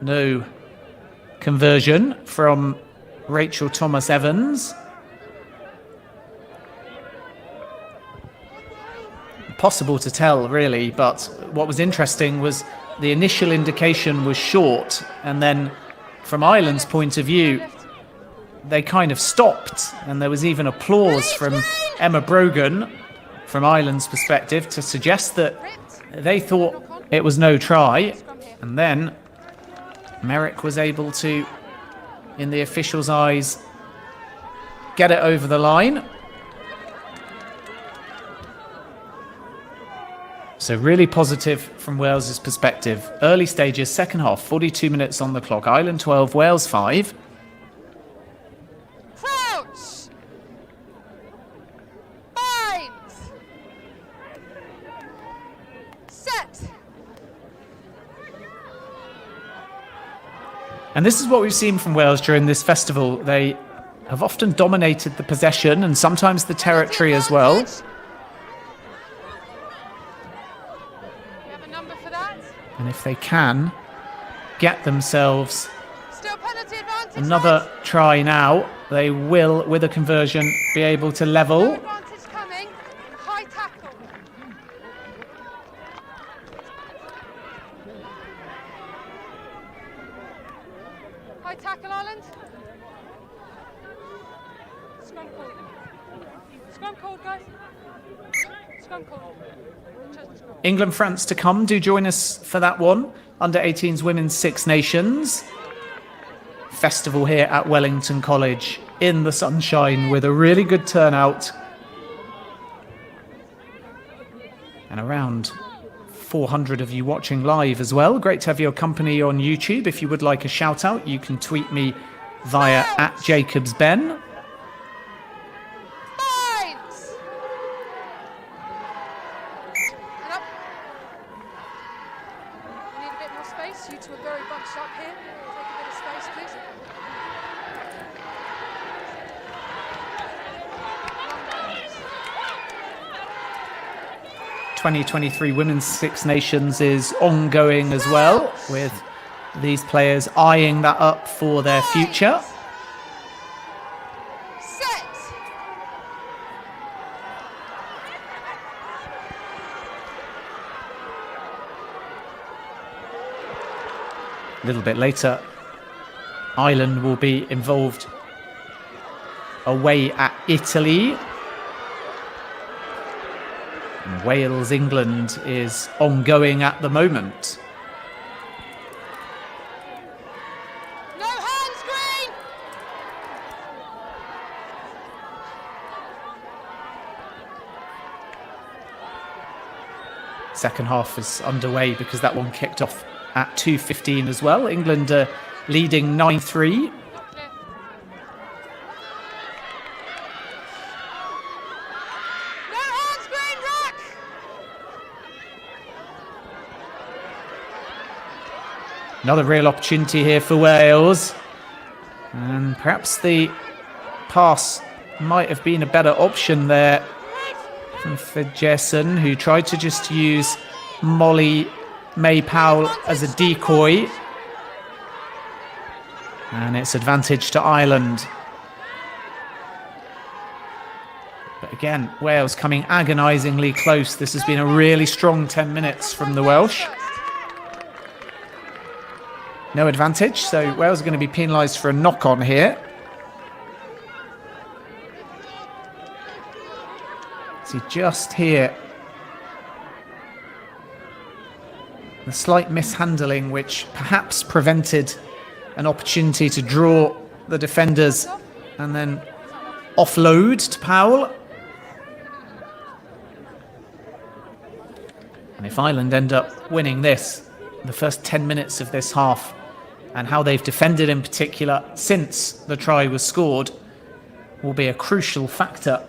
No conversion from Rachel Thomas-Evans. Impossible to tell, really, but what was interesting was the initial indication was short, and then from Ireland's point of view, they kind of stopped, and there was even applause from Emma Brogan from Ireland's perspective to suggest that they thought it was no try, and then Merrick was able to, in the officials' eyes, get it over the line. So really positive from Wales's perspective. Early stages, second half, 42 minutes on the clock. Ireland 12, Wales 5. Crouch! Bind! Set! And this is what we've seen from Wales during this festival. They have often dominated the possession and sometimes the territory as well. And if they can get themselves another try now, they will, with a conversion, be able to level. High tackle. High tackle, Ireland. Scrum call. Scrum call, guys. Scrum call. England, France to come. Do join us for that one. Under-18s Women's Six Nations festival here at Wellington College in the sunshine with a really good turnout. And around 400 of you watching live as well. Great to have your company on YouTube. If you would like a shout out, you can tweet me via @JacobsBen. 2023 Women's Six Nations is ongoing as well, with these players eyeing that up for their future. A little bit later, Ireland will be involved away at Italy. And Wales, England is ongoing at the moment. No hands, green! Second half is underway because that one kicked off at 2:15 as well. England are leading 9-3. Another real opportunity here for Wales. And perhaps the pass might have been a better option there from Fidjeson, who tried to just use Molly May-Powell as a decoy. And it's advantage to Ireland. But again, Wales coming agonisingly close. This has been a really strong 10 minutes from the Welsh. No advantage, so Wales are going to be penalised for a knock-on here. See just here the slight mishandling which perhaps prevented an opportunity to draw the defenders and then offload to Powell. And if Ireland end up winning this, the first 10 minutes of this half, and how they've defended in particular since the try was scored, will be a crucial factor.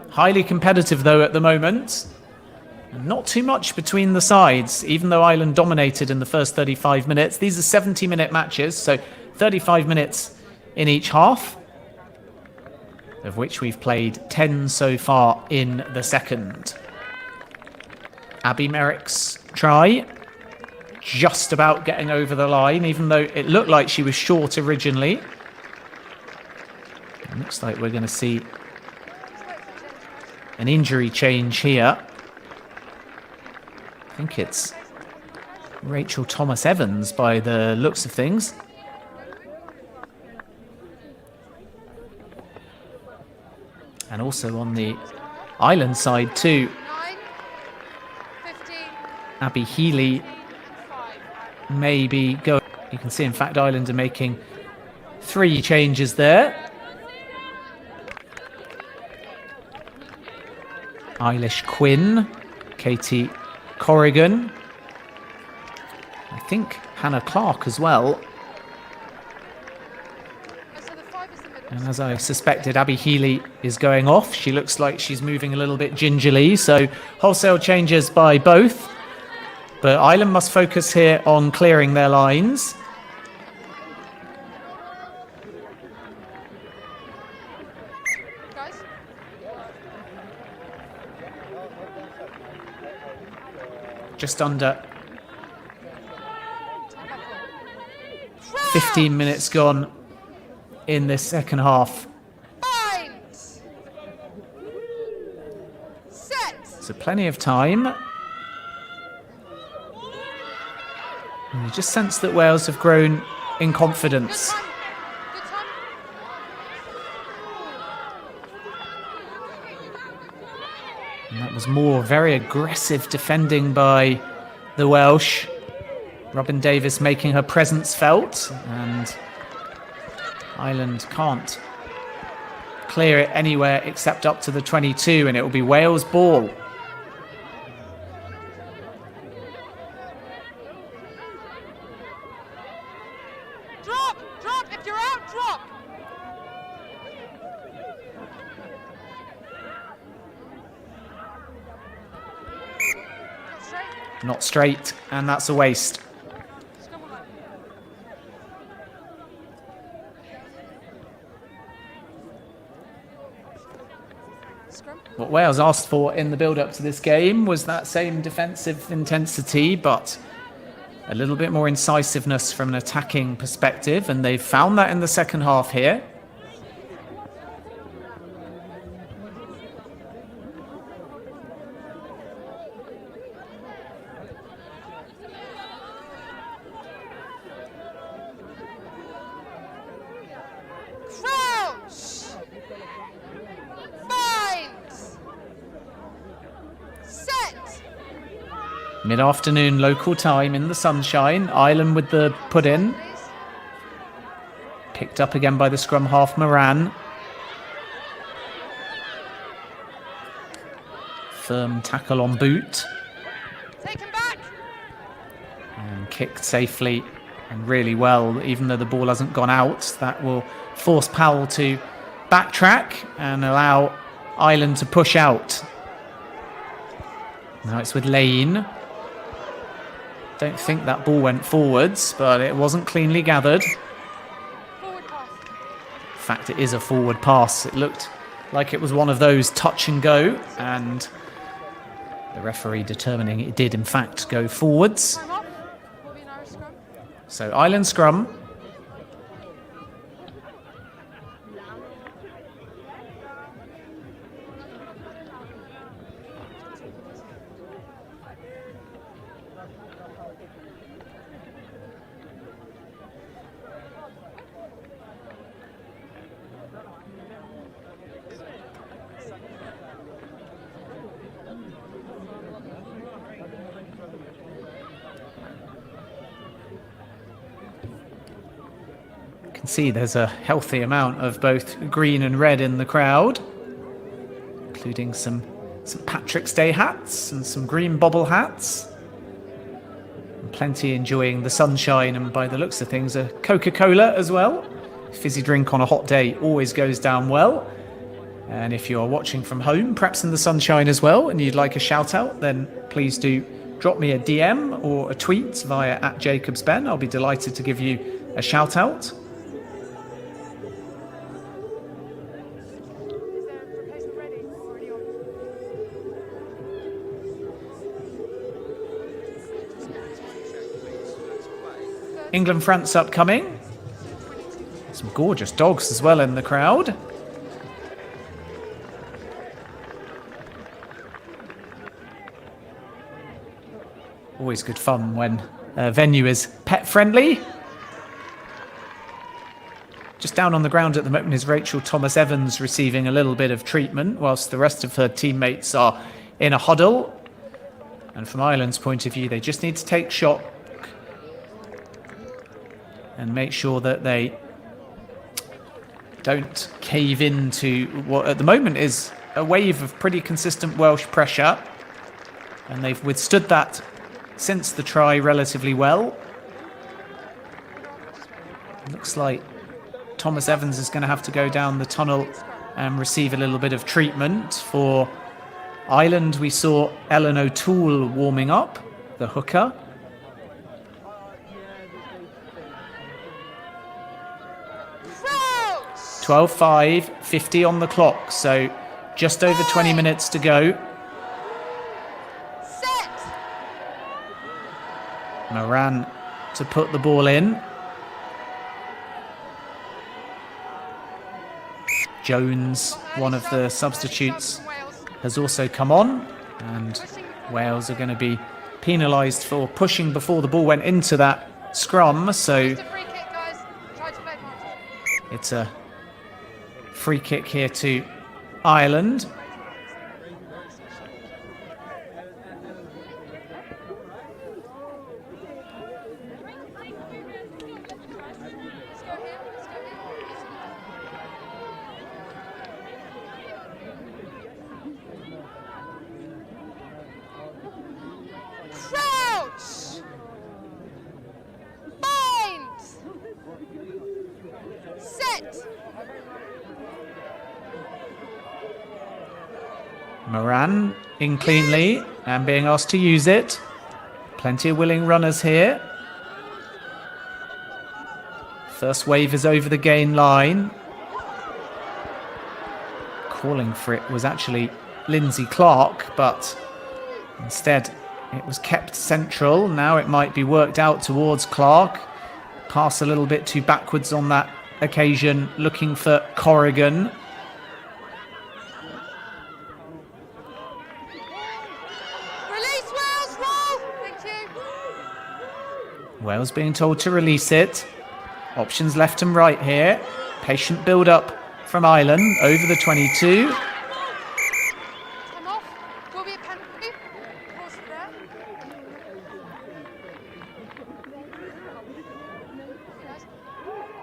Highly competitive though at the moment. Not too much between the sides, even though Ireland dominated in the first 35 minutes. These are 70-minute matches, so 35 minutes in each half, of which we've played 10 so far in the second. Abby Merrick's try, just about getting over the line, even though it looked like she was short originally. It looks like we're going to see an injury change here. I think it's Rachel Thomas-Evans by the looks of things. And also on the Ireland side too, Abby Healy may be going. You can see, in fact, Ireland are making 3 changes there. Eilish Quinn, Katie Corrigan, I think Hannah Clark as well. And as I suspected, Abby Healy is going off. She looks like she's moving a little bit gingerly, so wholesale changes by both. But Ireland must focus here on clearing their lines. Just under 15 minutes gone in this second half. So plenty of time. And you just sense that Wales have grown in confidence. And that was more very aggressive defending by the Welsh. Robin Davis making her presence felt, and Ireland can't clear it anywhere except up to the 22, and it will be Wales' ball. Drop, if you're out, drop. Not straight, and that's a waste. What Wales asked for in the build-up to this game was that same defensive intensity, but a little bit more incisiveness from an attacking perspective, and they've found that in the second half here. Mid-afternoon local time in the sunshine. Ireland with the put-in. Picked up again by the scrum half, Moran. Firm tackle on boot. Taken back. And kicked safely and really well, even though the ball hasn't gone out. That will force Powell to backtrack and allow Ireland to push out. Now it's with Lane. Don't think that ball went forwards, but it wasn't cleanly gathered. Forward pass. In fact, it is a forward pass. It looked like it was one of those touch and go, and the referee determining it did in fact go forwards. Time off. Will be an Irish scrum. So Ireland scrum. Can see there's a healthy amount of both green and red in the crowd, including some St. Patrick's Day hats and some green bobble hats. And plenty enjoying the sunshine, and by the looks of things, a Coca-Cola as well. Fizzy drink on a hot day always goes down well. And if you're watching from home, perhaps in the sunshine as well, and you'd like a shout out, then please do drop me a DM or a tweet via @JacobsBen. I'll be delighted to give you a shout out. England-France upcoming. Some gorgeous dogs as well in the crowd. Always good fun when a venue is pet-friendly. Just down on the ground at the moment is Rachel Thomas-Evans, receiving a little bit of treatment whilst the rest of her teammates are in a huddle. And from Ireland's point of view, they just need to take shock and make sure that they don't cave into what at the moment is a wave of pretty consistent Welsh pressure. And they've withstood that since the try relatively well. Looks like Thomas Evans is going to have to go down the tunnel and receive a little bit of treatment. For Ireland, we saw Ellen O'Toole warming up, the hooker. 12:05, 50 on the clock, so just over 20 minutes to go. Set. Moran to put the ball in. Jones, one of the substitutes, has also come on, and Wales are going to be penalised for pushing before the ball went into that scrum, so it's a free kick here to Ireland. Crouch! Bind! Set! Moran in cleanly and being asked to use it. Plenty of willing runners here. First wave is over the gain line. Calling for it was actually Lindsay Clark, but instead it was kept central. Now it might be worked out towards Clark. Pass a little bit too backwards on that occasion, looking for Corrigan. Release Wales, roll! Thank you. Wales being told to release it. Options left and right here. Patient build up from Ireland over the 22. Time off. Will be a penalty. Pause for there. Guys,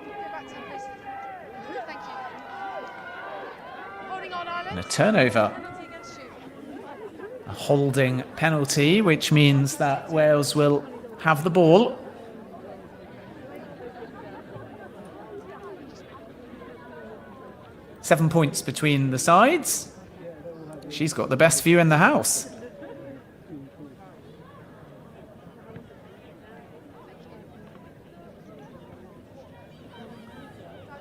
go back 10, please. Thank you. Holding on, Ireland. And a turnover. Penalty against you. A holding penalty, which means that Wales will have the ball. Seven points between the sides. She's got the best view in the house.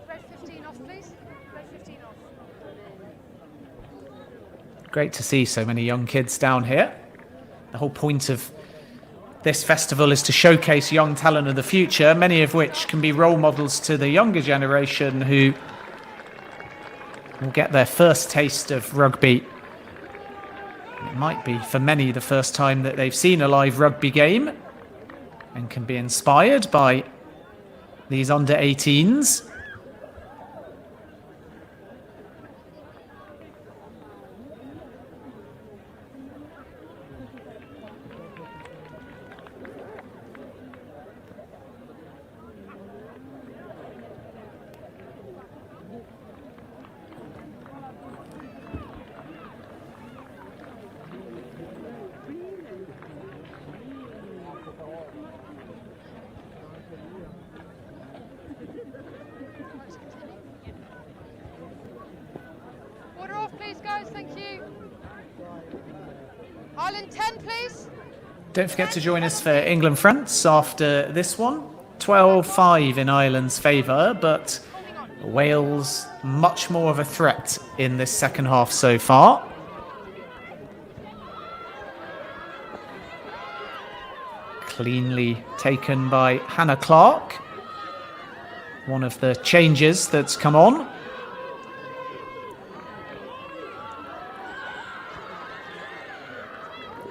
Red 15 off, please. Red 15 off. Great to see so many young kids down here. The whole point of this festival is to showcase young talent of the future, many of which can be role models to the younger generation who will get their first taste of rugby. It might be for many the first time that they've seen a live rugby game and can be inspired by these under-18s. Water off, please, guys. Thank you. Ireland 10, please. Don't forget to join us for England-France after this one. 12-5 in Ireland's favour, but Wales much more of a threat in this second half so far. Cleanly taken by Hannah Clark. One of the changes that's come on.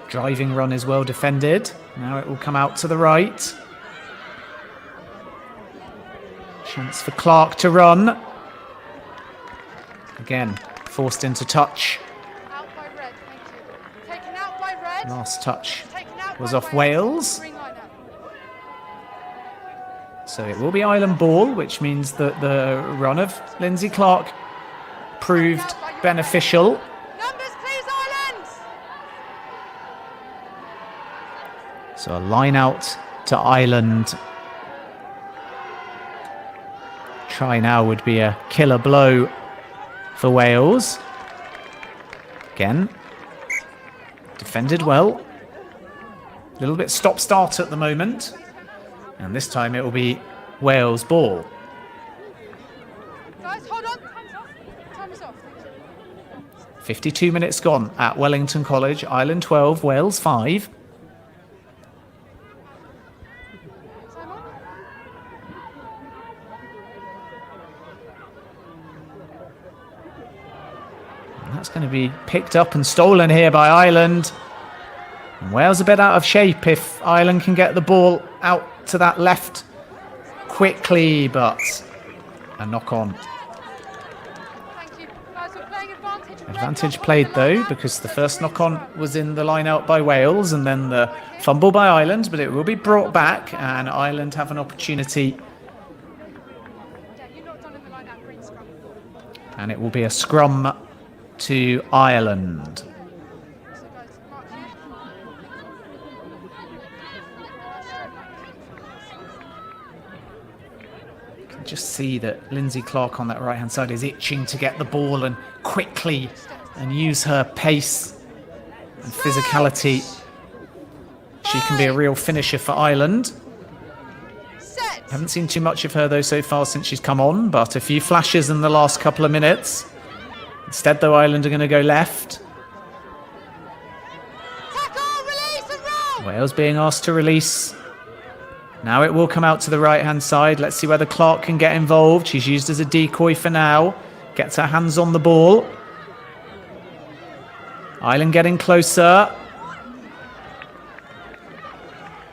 Driving run is well defended. Now it will come out to the right. Chance for Clark to run. Again, forced into touch. Out by red, thank you. Taken out by red. Last touch Taken out was by off Wales. Green line now. So it will be Ireland ball, which means that the run of Lindsay Clark proved beneficial. Numbers, please, Ireland. So a line out to Ireland. Try now would be a killer blow for Wales. Again, defended well. A little bit stop-start at the moment. And this time it will be Wales ball. Guys, hold on. Time's off. Time is off. 52 minutes gone at Wellington College. Ireland 12, Wales 5. Time on. And that's going to be picked up and stolen here by Ireland. And Wales a bit out of shape if Ireland can get the ball out to that left quickly, but a knock on. Thank you. Guys, we're playing advantage. Advantage played though, because the first knock on was in the line out by Wales and then the fumble by Ireland, but it will be brought back and Ireland have an opportunity. Yeah, you knocked on in the line out. Green scrum. And it will be a scrum to Ireland. So, guys, mark you. You can just see that Lindsay Clark on that right hand side is itching to get the ball and quickly and use her pace and physicality. She can be a real finisher for Ireland. Set. Haven't seen too much of her though so far since she's come on, but a few flashes in the last couple of minutes. Instead though, Ireland are going to go left. Wales being asked to release. Now it will come out to the right-hand side. Let's see whether Clark can get involved. She's used as a decoy for now. Gets her hands on the ball. Ireland getting closer.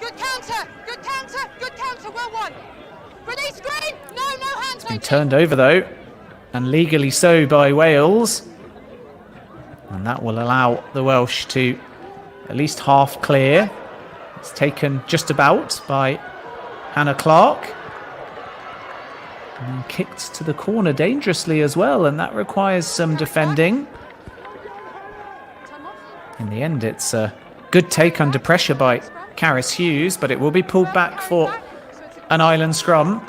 Good counter, good counter, good counter, well won. Release green, no hands. Been turned over though, and legally so by Wales. And that will allow the Welsh to at least half clear. It's taken just about by Hannah Clark. And then kicked to the corner dangerously as well, and that requires some defending. In the end, it's a good take under pressure by Caris Hughes, but it will be pulled back for an Ireland scrum.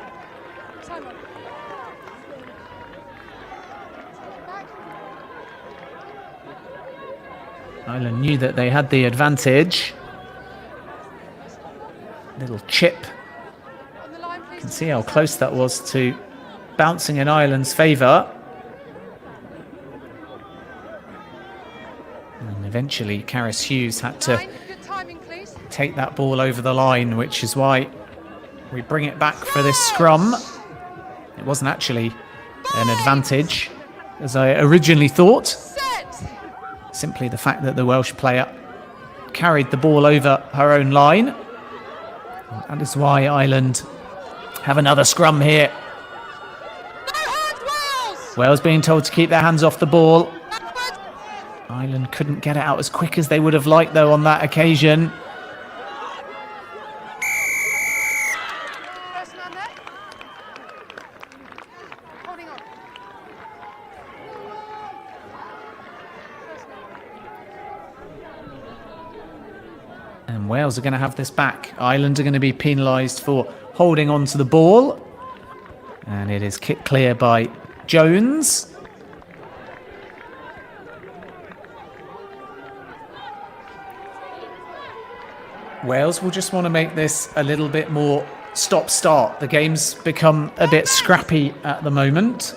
Ireland knew that they had the advantage. Little chip. You can see how close that was to bouncing in Ireland's favour. And eventually Caris Hughes had to take that ball over the line, which is why we bring it back for this scrum. It wasn't actually an advantage, as I originally thought. Simply the fact that the Welsh player carried the ball over her own line. That is why Ireland have another scrum here. Wales being told to keep their hands off the ball. Ireland couldn't get it out as quick as they would have liked, though, on that occasion. And Wales are going to have this back. Ireland are going to be penalised for holding on to the ball. And it is kicked clear by Jones. Wales will just want to make this a little bit more stop-start. The game's become a bit scrappy at the moment.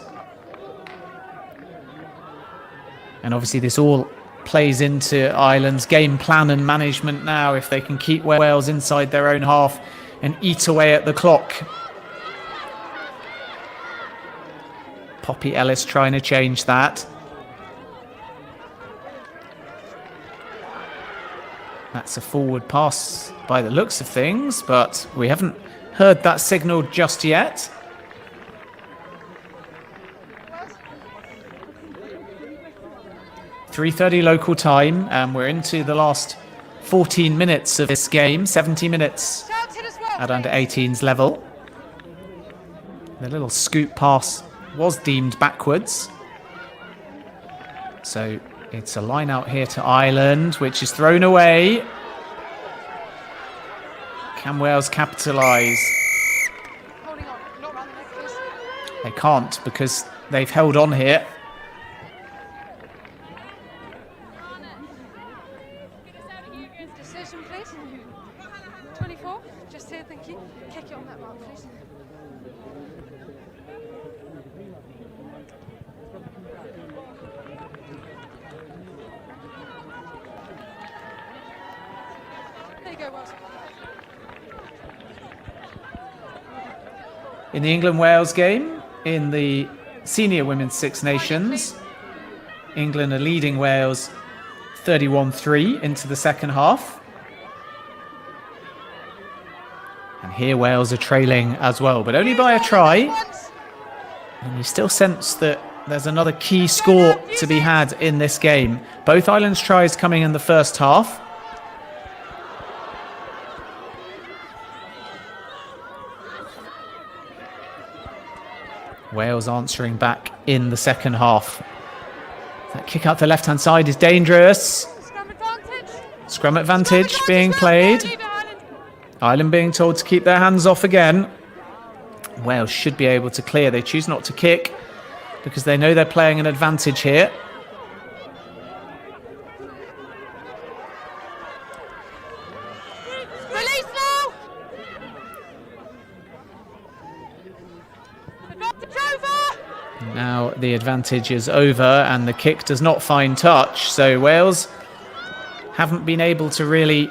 And obviously this all plays into Ireland's game plan and management now, if they can keep Wales inside their own half and eat away at the clock. Poppy Ellis trying to change that. That's a forward pass by the looks of things, but we haven't heard that signal just yet. .3:30 local time, and we're into the last 14 minutes of this game, 70 minutes at under-18s level. The little scoop pass was deemed backwards. So it's a line out here to Ireland, which is thrown away. Can Wales capitalise? They can't, because they've held on here. Decision, please. 24, just here, thank you. Kick it on that mark, please. There you go, Wales. In the England-Wales game, in the senior women's Six Nations, England are leading Wales 31-3 into the second half. And here Wales are trailing as well, but only by a try. And you still sense that there's another key score to be had in this game. Both Ireland's tries coming in the first half. Wales answering back in the second half. That kick out the left-hand side is dangerous. Scrum advantage. Scrum advantage being played. Ireland being told to keep their hands off again. Wales should be able to clear. They choose not to kick because they know they're playing an advantage here. Release now. Advantage over. Now the advantage is over and the kick does not find touch. So Wales haven't been able to really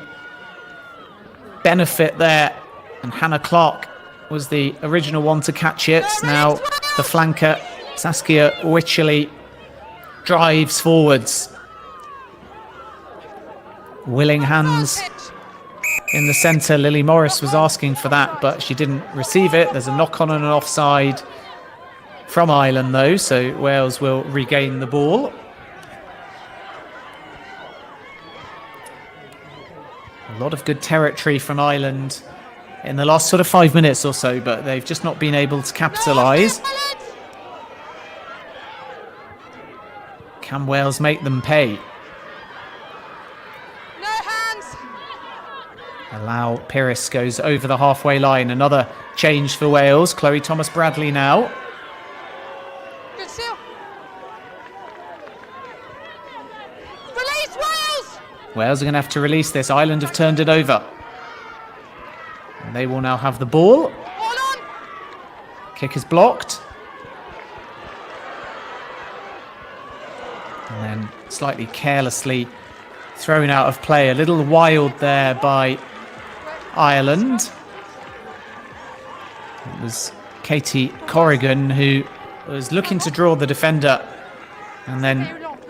benefit there, and Hannah Clark was the original one to catch it. Now the flanker Saskia Wycherley drives forwards. Willing hands in the centre. Lily Morris was asking for that, but she didn't receive it. There's a knock on and an offside from Ireland though, so Wales will regain the ball. A lot of good territory from Ireland in the last sort of 5 minutes or so, but they've just not been able to capitalise. Can Wales make them pay? No hands. Allow Pyrrhus goes over the halfway line. Another change for Wales. Chloe Thomas-Bradley now. Good seal. Release Wales. Wales are going to have to release this. Ireland have turned it over. And they will now have the ball. All on. Kick is blocked. And then slightly carelessly thrown out of play. A little wild there by Ireland. It was Katie Corrigan who was looking to draw the defender and then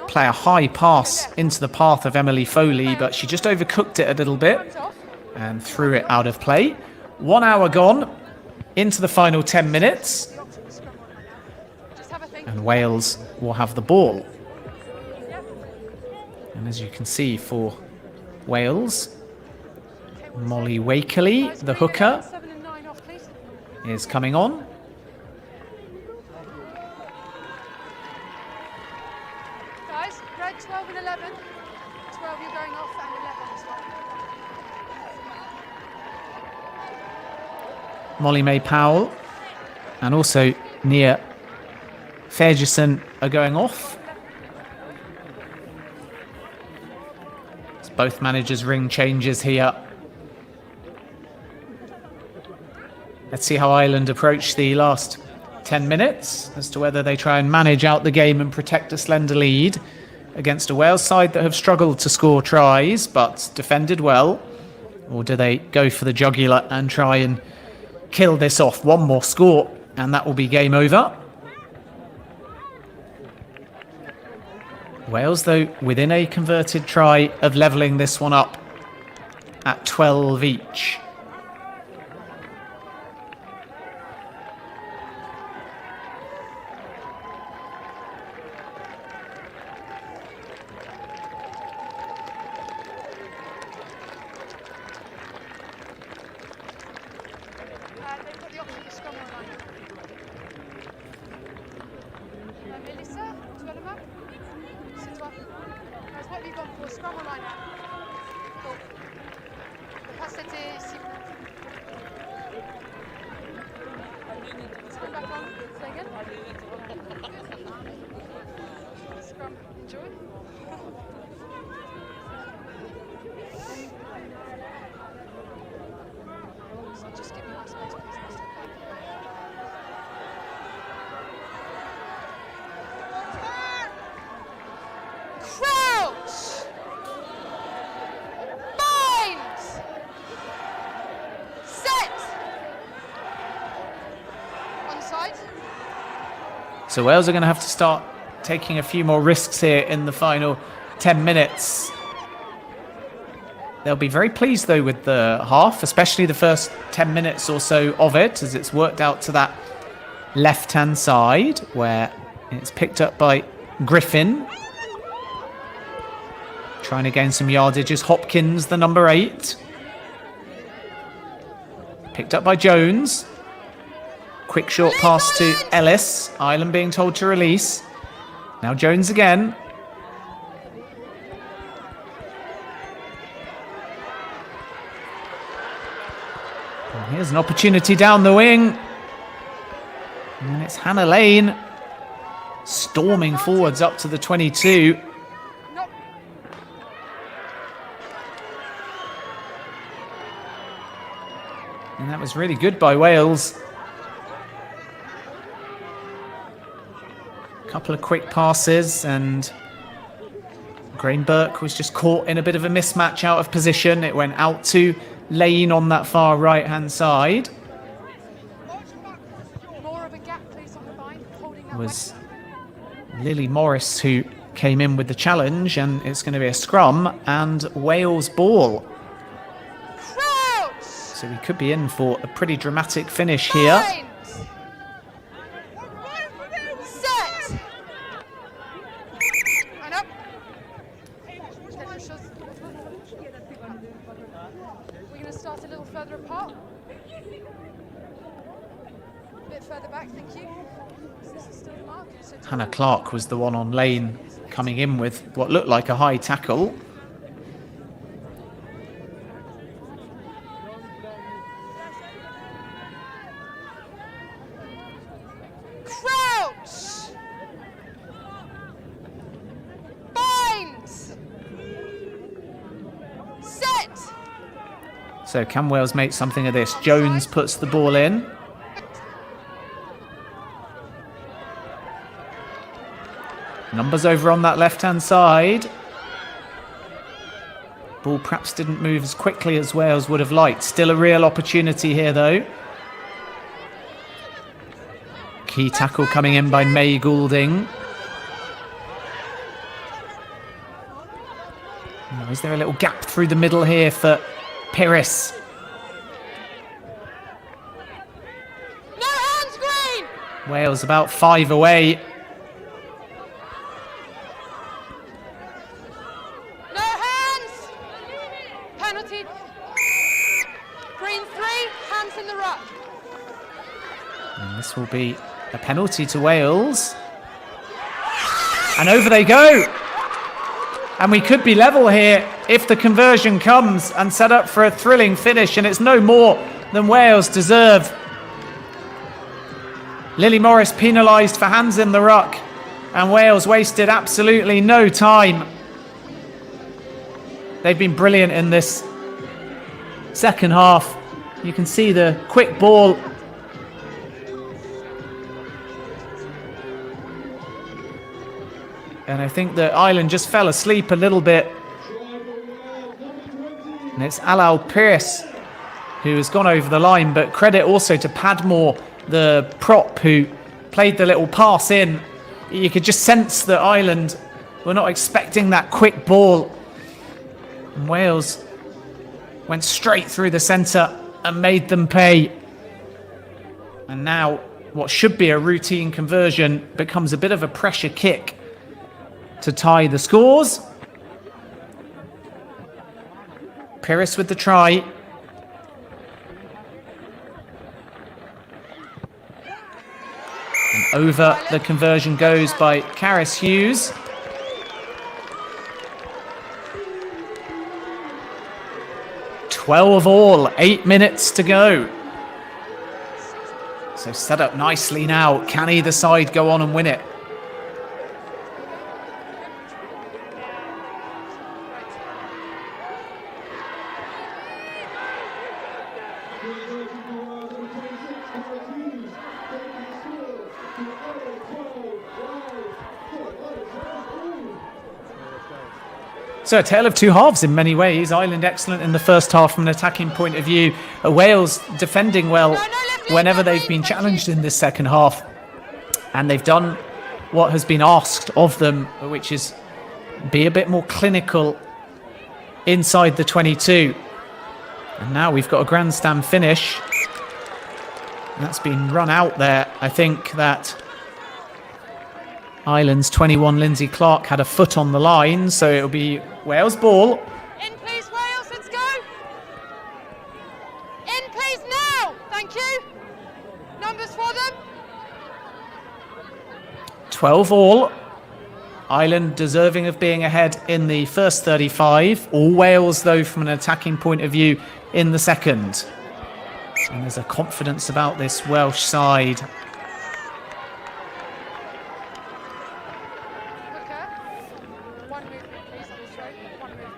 play a high pass into the path of Emily Foley, but she just overcooked it a little bit and threw it out of play. 1 hour gone into the final 10 minutes. And Wales will have the ball. And as you can see for Wales, Molly Wakeley, the hooker, is coming on. Guys, red 12 and 11. 12 you're going off and 11 as well. Molly May Powell and also Nia Ferguson are going off. Both managers' ring changes here. Let's see how Ireland approach the last 10 minutes as to whether they try and manage out the game and protect a slender lead against a Wales side that have struggled to score tries but defended well. Or do they go for the jugular and try and kill this off? One more score and that will be game over. Wales, though, within a converted try of levelling this one up at 12 each. They've got the option to scrum online. Melissa, tu as le map? C'est toi. Guys, what have you gone for? Scrum online. Cool. Le pass c'était ici. Scrum back on. Say again. Scrum. Enjoy. So just give me my space, please. Crouch! Bind! Set! Onside. So Wales are going to have to start taking a few more risks here in the final 10 minutes. They'll be very pleased, though, with the half, especially the first 10 minutes or so of it, as it's worked out to that left-hand side, where it's picked up by Griffin. Trying to gain some yardage is Hopkins, the number 8. Picked up by Jones. Quick short pass to Ellis. Ireland being told to release. Now Jones again. And here's an opportunity down the wing. And it's Hannah Lane storming forwards up to the 22. And that was really good by Wales. A couple of quick passes and Grain Burke was just caught in a bit of a mismatch out of position. It went out to lane on that far right-hand side. More of a gap, please, on the line. Holding that Was Lily Morris who came in with the challenge, and it's going to be a scrum and Wales ball. Crouch! So we could be in for a pretty dramatic finish here. Bind! Set! And up. We're going to start a little further apart. A bit further back, thank you. This is still the mark. So Hannah Clark was the one on lane coming in with what looked like a high tackle. Crouch! Bind! Set! So can Wales make something of this? Jones puts the ball in. Numbers over on that left-hand side. Ball perhaps didn't move as quickly as Wales would have liked. Still a real opportunity here, though. Key tackle coming in by May Goulding. Oh, is there a little gap through the middle here for Pyrrhus? No hands, Green! Wales about 5 away. No hands! Penalty. Green 3, hands in the ruck. And this will be a penalty to Wales. And over they go. And we could be level here if the conversion comes and set up for a thrilling finish, and it's no more than Wales deserve. Lily Morris penalised for hands in the ruck, and Wales wasted absolutely no time. They've been brilliant in this second half. You can see the quick ball. And I think that Ireland just fell asleep a little bit. And it's Alal Pierce who has gone over the line, but credit also to Padmore, the prop, who played the little pass in. You could just sense that Ireland were not expecting that quick ball. And Wales went straight through the centre and made them pay. And now what should be a routine conversion becomes a bit of a pressure kick to tie the scores. Pyrrhus with the try. And over the conversion goes by Caris Hughes. "12 all, 8 minutes to go." So set up nicely now. Can either side go on and win it? So a tale of two halves in many ways. Ireland excellent in the first half from an attacking point of view. Wales defending well whenever they've been challenged in this second half. And they've done what has been asked of them, which is be a bit more clinical inside the 22. And now we've got a grandstand finish. That's been run out there. I think that Ireland's 21, Lindsay Clark, had a foot on the line, so it'll be Wales ball. In please, Wales, let's go. In please now, thank you. Numbers for them. 12 all. Ireland deserving of being ahead in the first 35. All Wales, though, from an attacking point of view in the second. And there's a confidence about this Welsh side. One movement, please, on this road. One movement.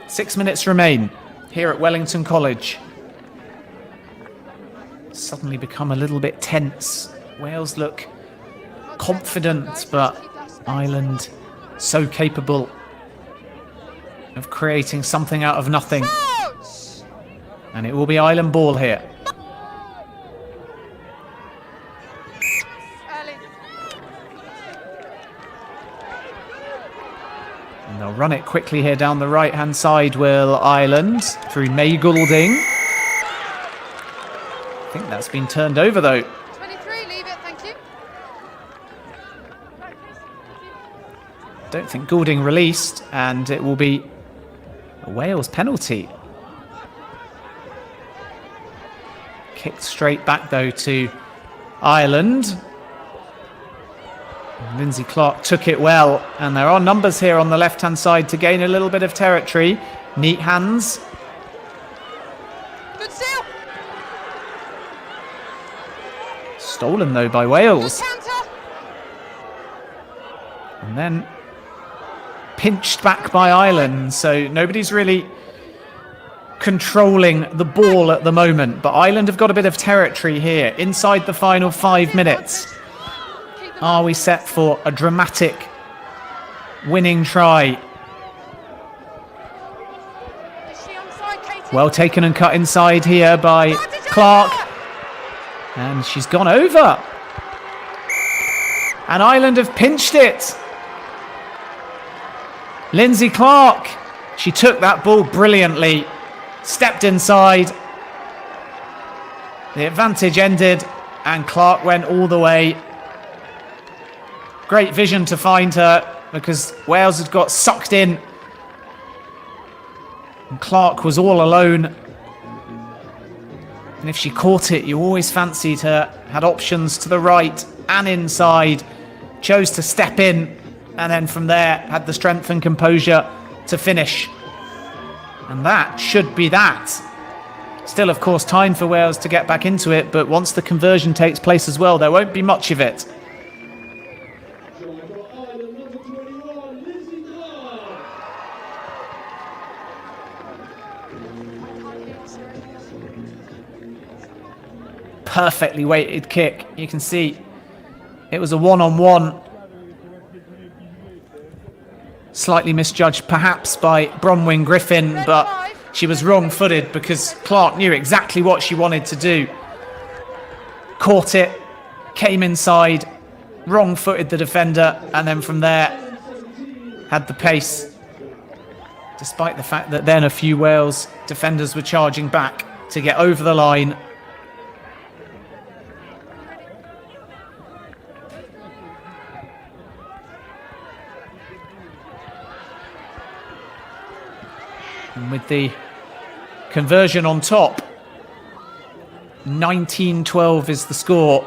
6 minutes remain here at Wellington College. Suddenly become a little bit tense. Wales look confident, but Ireland so capable of creating something out of nothing. And it will be Ireland ball here. And they'll run it quickly here down the right-hand side, will Ireland, through May Goulding. I think that's been turned over, though. 23, leave it, thank you. Don't think Goulding released, and it will be a Wales penalty. Kicked straight back, though, to Ireland. Lindsay Clark took it well, and there are numbers here on the left-hand side to gain a little bit of territory. Neat hands. Good seal. Stolen, though, by Wales. Good counter. And then pinched back by Ireland, so nobody's really controlling the ball at the moment, but Ireland have got a bit of territory here inside the final 5 minutes. Are we set for a dramatic winning try? Is she onside, Katie? Well taken and cut inside here by Clark, and she's gone over, and Ireland have pinched it. Lindsay Clark, she took that ball brilliantly, stepped inside, the advantage ended, and Clark went all the way. Great vision to find her, because Wales had got sucked in and Clark was all alone. And if she caught it, you always fancied her, had options to the right and inside, chose to step in, and then from there had the strength and composure to finish. And that should be that. Still, of course, time for Wales to get back into it, but once the conversion takes place as well, there won't be much of it. Perfectly weighted kick. You can see it was a one-on-one. Slightly misjudged perhaps by Bronwyn Griffin, but she was wrong-footed because Clark knew exactly what she wanted to do. Caught it, came inside, wrong-footed the defender, and then from there had the pace. Despite the fact that then a few Wales defenders were charging back to get over the line. And with the conversion on top, 19-12 is the score.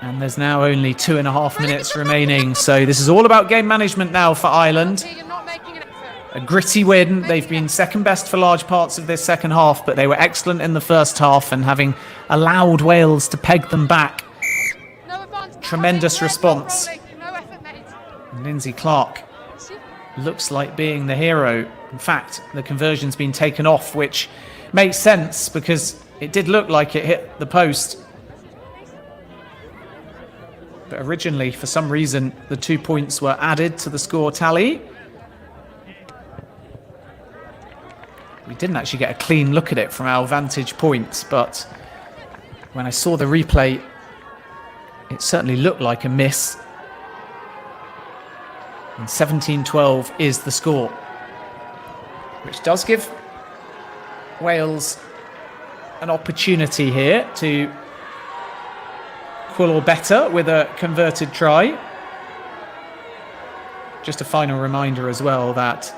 And there's now only 2.5 minutes remaining. So this is all about game management now for Ireland. A gritty win. They've been second best for large parts of this second half, but they were excellent in the first half, and having allowed Wales to peg them back. Tremendous response. And Lindsay Clark looks like being the hero. In fact, the conversion's been taken off, which makes sense because it did look like it hit the post. But originally, for some reason, the 2 points were added to the score tally. We didn't actually get a clean look at it from our vantage point, but when I saw the replay, it certainly looked like a miss. And 17-12 is the score, which does give Wales an opportunity here to equal or better with a converted try. Just a final reminder as well that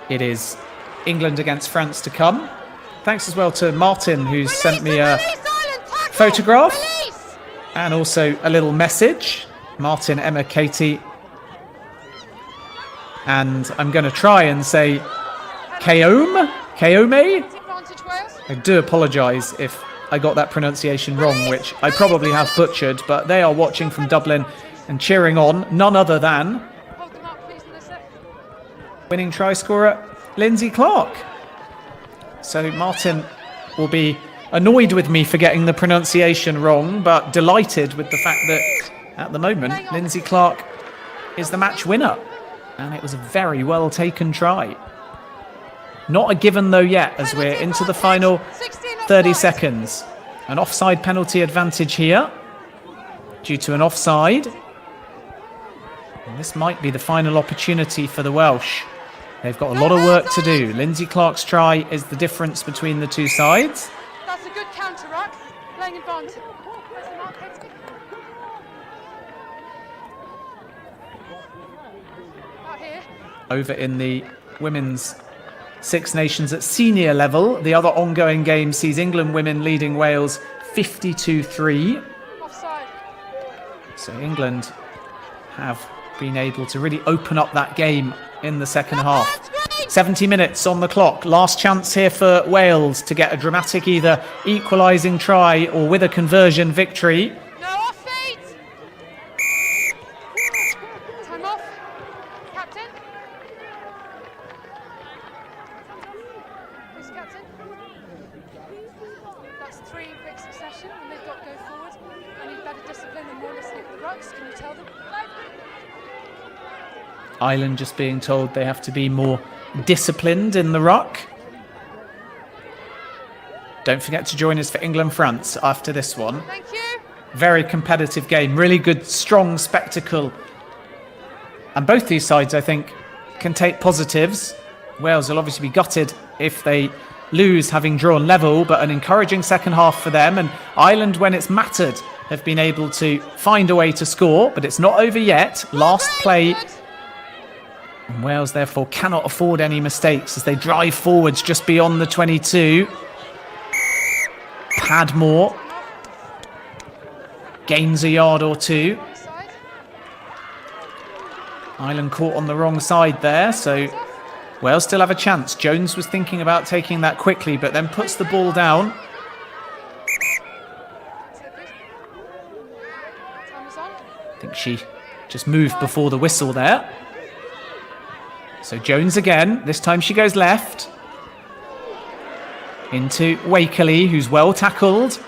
it is England against France to come. Thanks as well to Martin, who's sent me a photograph and also a little message. Martin, Emma, Katie. And I'm going to try and say Keome? I do apologise if I got that pronunciation wrong, which I probably have butchered, but they are watching from Dublin and cheering on none other than winning try scorer Lindsay Clark. So Martin will be annoyed with me for getting the pronunciation wrong, but delighted with the fact that At the moment, Lindsay Clark is the match winner. And it was a very well taken try. Not a given though yet, as we're into the final 30 seconds. An offside penalty advantage here due to an offside. And this might be the final opportunity for the Welsh. They've got a lot of work to do. Lindsay Clark's try is the difference between the two sides. That's a good counter, Ruck. Playing advantage. Out here. Over in the women's Six Nations at senior level, the other ongoing game sees England women leading Wales 52-3. Offside. So England have been able to really open up that game in the second half. 70 minutes on the clock. Last chance here for Wales to get a dramatic either equalising try or with a conversion victory. No off feet. Time off. Captain. Who's captain? That's 3 in quick succession and they've got to go forward. I need better discipline and more listening to the rucks. Can you tell them? Ireland just being told they have to be more disciplined in the ruck. Don't forget to join us for England-France after this one. Thank you. Very competitive game, really good, strong spectacle. And both these sides, I think, can take positives. Wales will obviously be gutted if they lose, having drawn level, but an encouraging second half for them. And Ireland, when it's mattered, have been able to find a way to score, but it's not over yet. Last play. And Wales, therefore, cannot afford any mistakes as they drive forwards just beyond the 22. Padmore gains a yard or two. Ireland caught on the wrong side there, so Wales still have a chance. Jones was thinking about taking that quickly, but then puts the ball down. I think she just moved before the whistle there. So Jones again, this time she goes left. Into Wakerley, who's well tackled.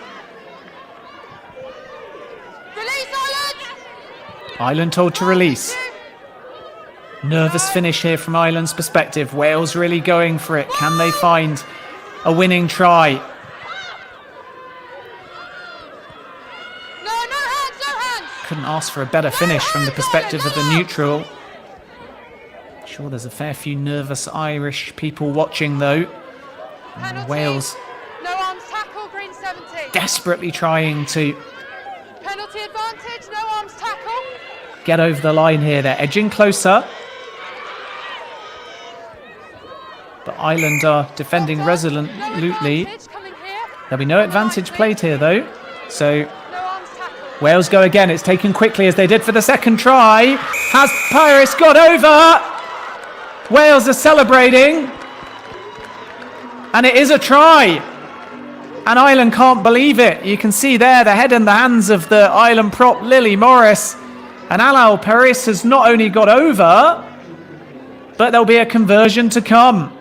Release Ireland! Ireland told to release. Nervous finish here from Ireland's perspective. Wales really going for it. Can they find a winning try? No hands, no hands! Couldn't ask for a better finish from the perspective of the neutral. Sure, there's a fair few nervous Irish people watching though. And Wales no arms tackle, green 70. Desperately trying to Penalty advantage, no arms tackle. get over the line here. They're edging closer. But Ireland are defending resolutely. There'll be no advantage played here though. So Wales go again. It's taken quickly as they did for the second try. Has Paris got over? Wales are celebrating. And it is a try. And Ireland can't believe it. You can see there the head in the hands of the Ireland prop, Lily Morris. And Alal Paris has not only got over, but there'll be a conversion to come.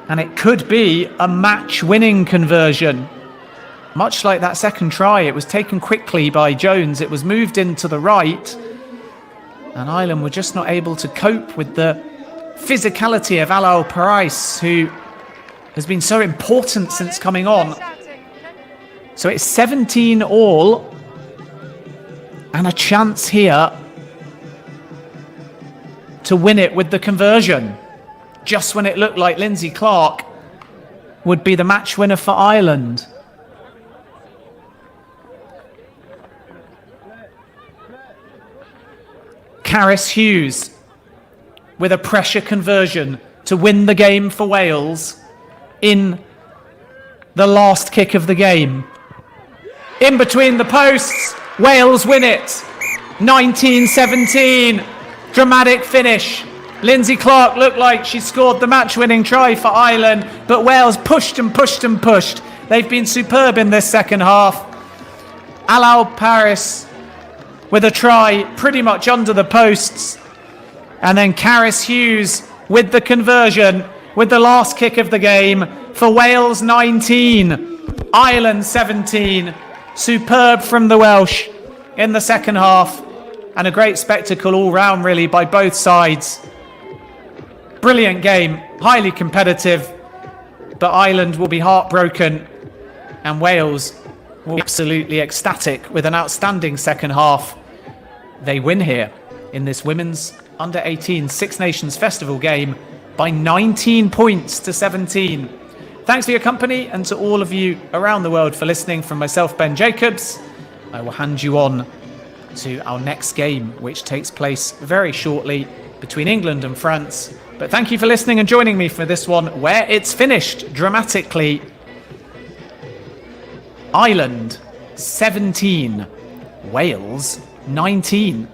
And it could be a match-winning conversion. Much like that second try, it was taken quickly by Jones. It was moved into the right. And Ireland were just not able to cope with the physicality of Alal Paris, who has been so important since coming on. So it's 17 all. And a chance here to win it with the conversion. Just when it looked like Lindsay Clark would be the match winner for Ireland. Caris Hughes with a pressure conversion to win the game for Wales in the last kick of the game. In between the posts, Wales win it. 19-17. Dramatic finish. Lindsay Clark looked like she scored the match-winning try for Ireland, but Wales pushed and pushed and pushed. They've been superb in this second half. Alal Paris with a try pretty much under the posts. And then Caris Hughes with the conversion with the last kick of the game for Wales 19, Ireland 17. Superb from the Welsh. in the second half, and a great spectacle all round really by both sides. Brilliant game, highly competitive, but Ireland will be heartbroken and Wales will be absolutely ecstatic with an outstanding second half. They win here in this Women's Under-18 Six Nations Festival game by 19 points to 17. Thanks for your company, and to all of you around the world for listening. From myself, Ben Jacobs, I will hand you on to our next game, which takes place very shortly between England and France. But thank you for listening and joining me for this one, where it's finished dramatically. Ireland 17, Wales 19.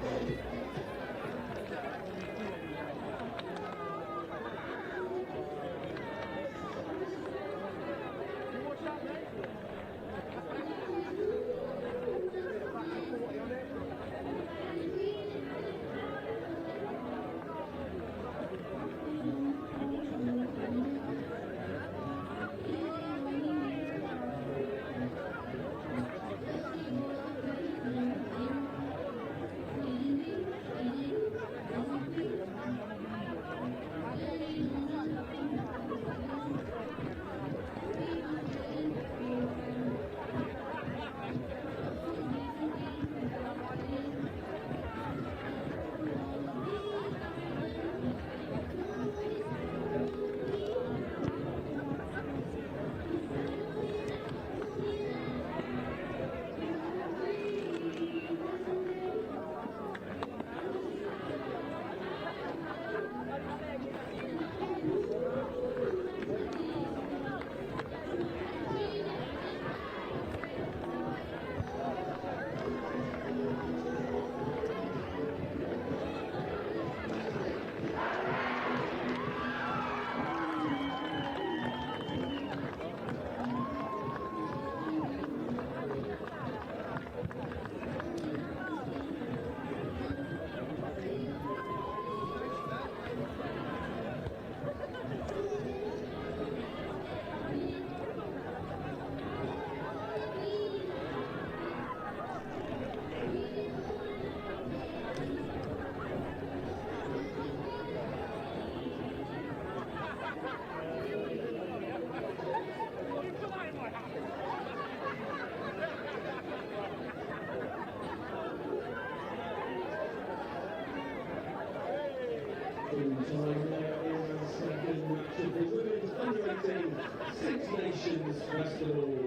Six Nations Festival.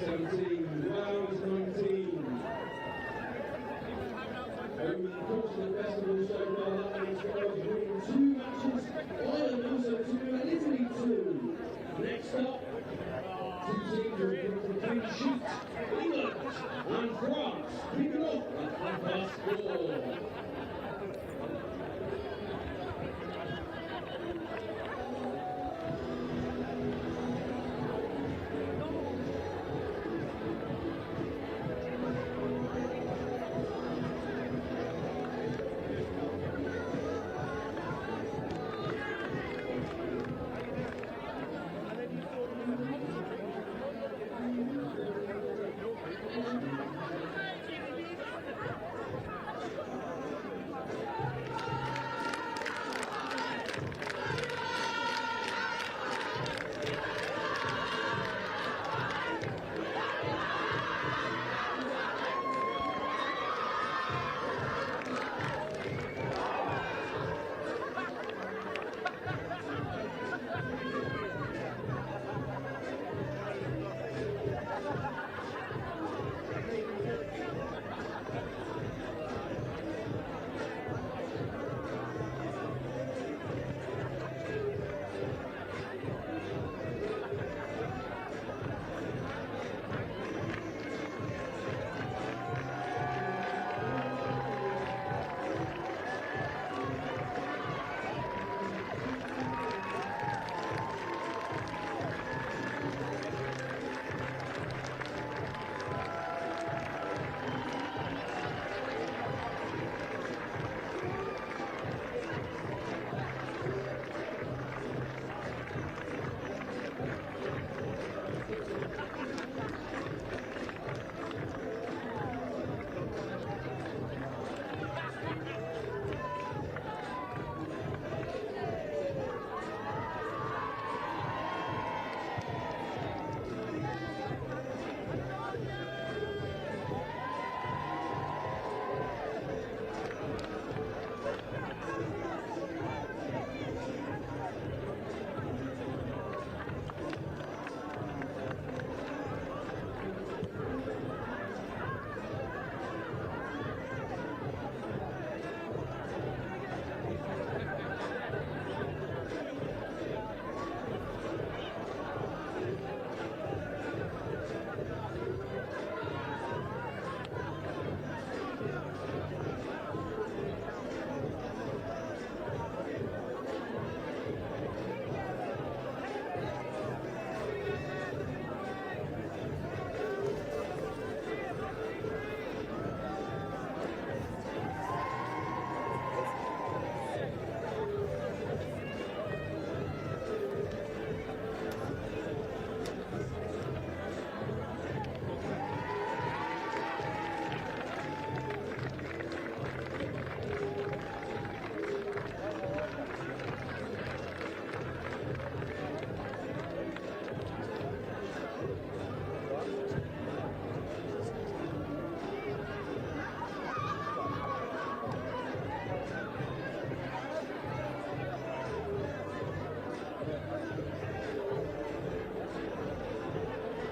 17, Wales 19. Over the course of the festival so far, that means Wales winning 2 matches, Ireland also 2 and Italy 2. Next up, 2 teams are in the clean sheet. England and France kicking off at 4:30.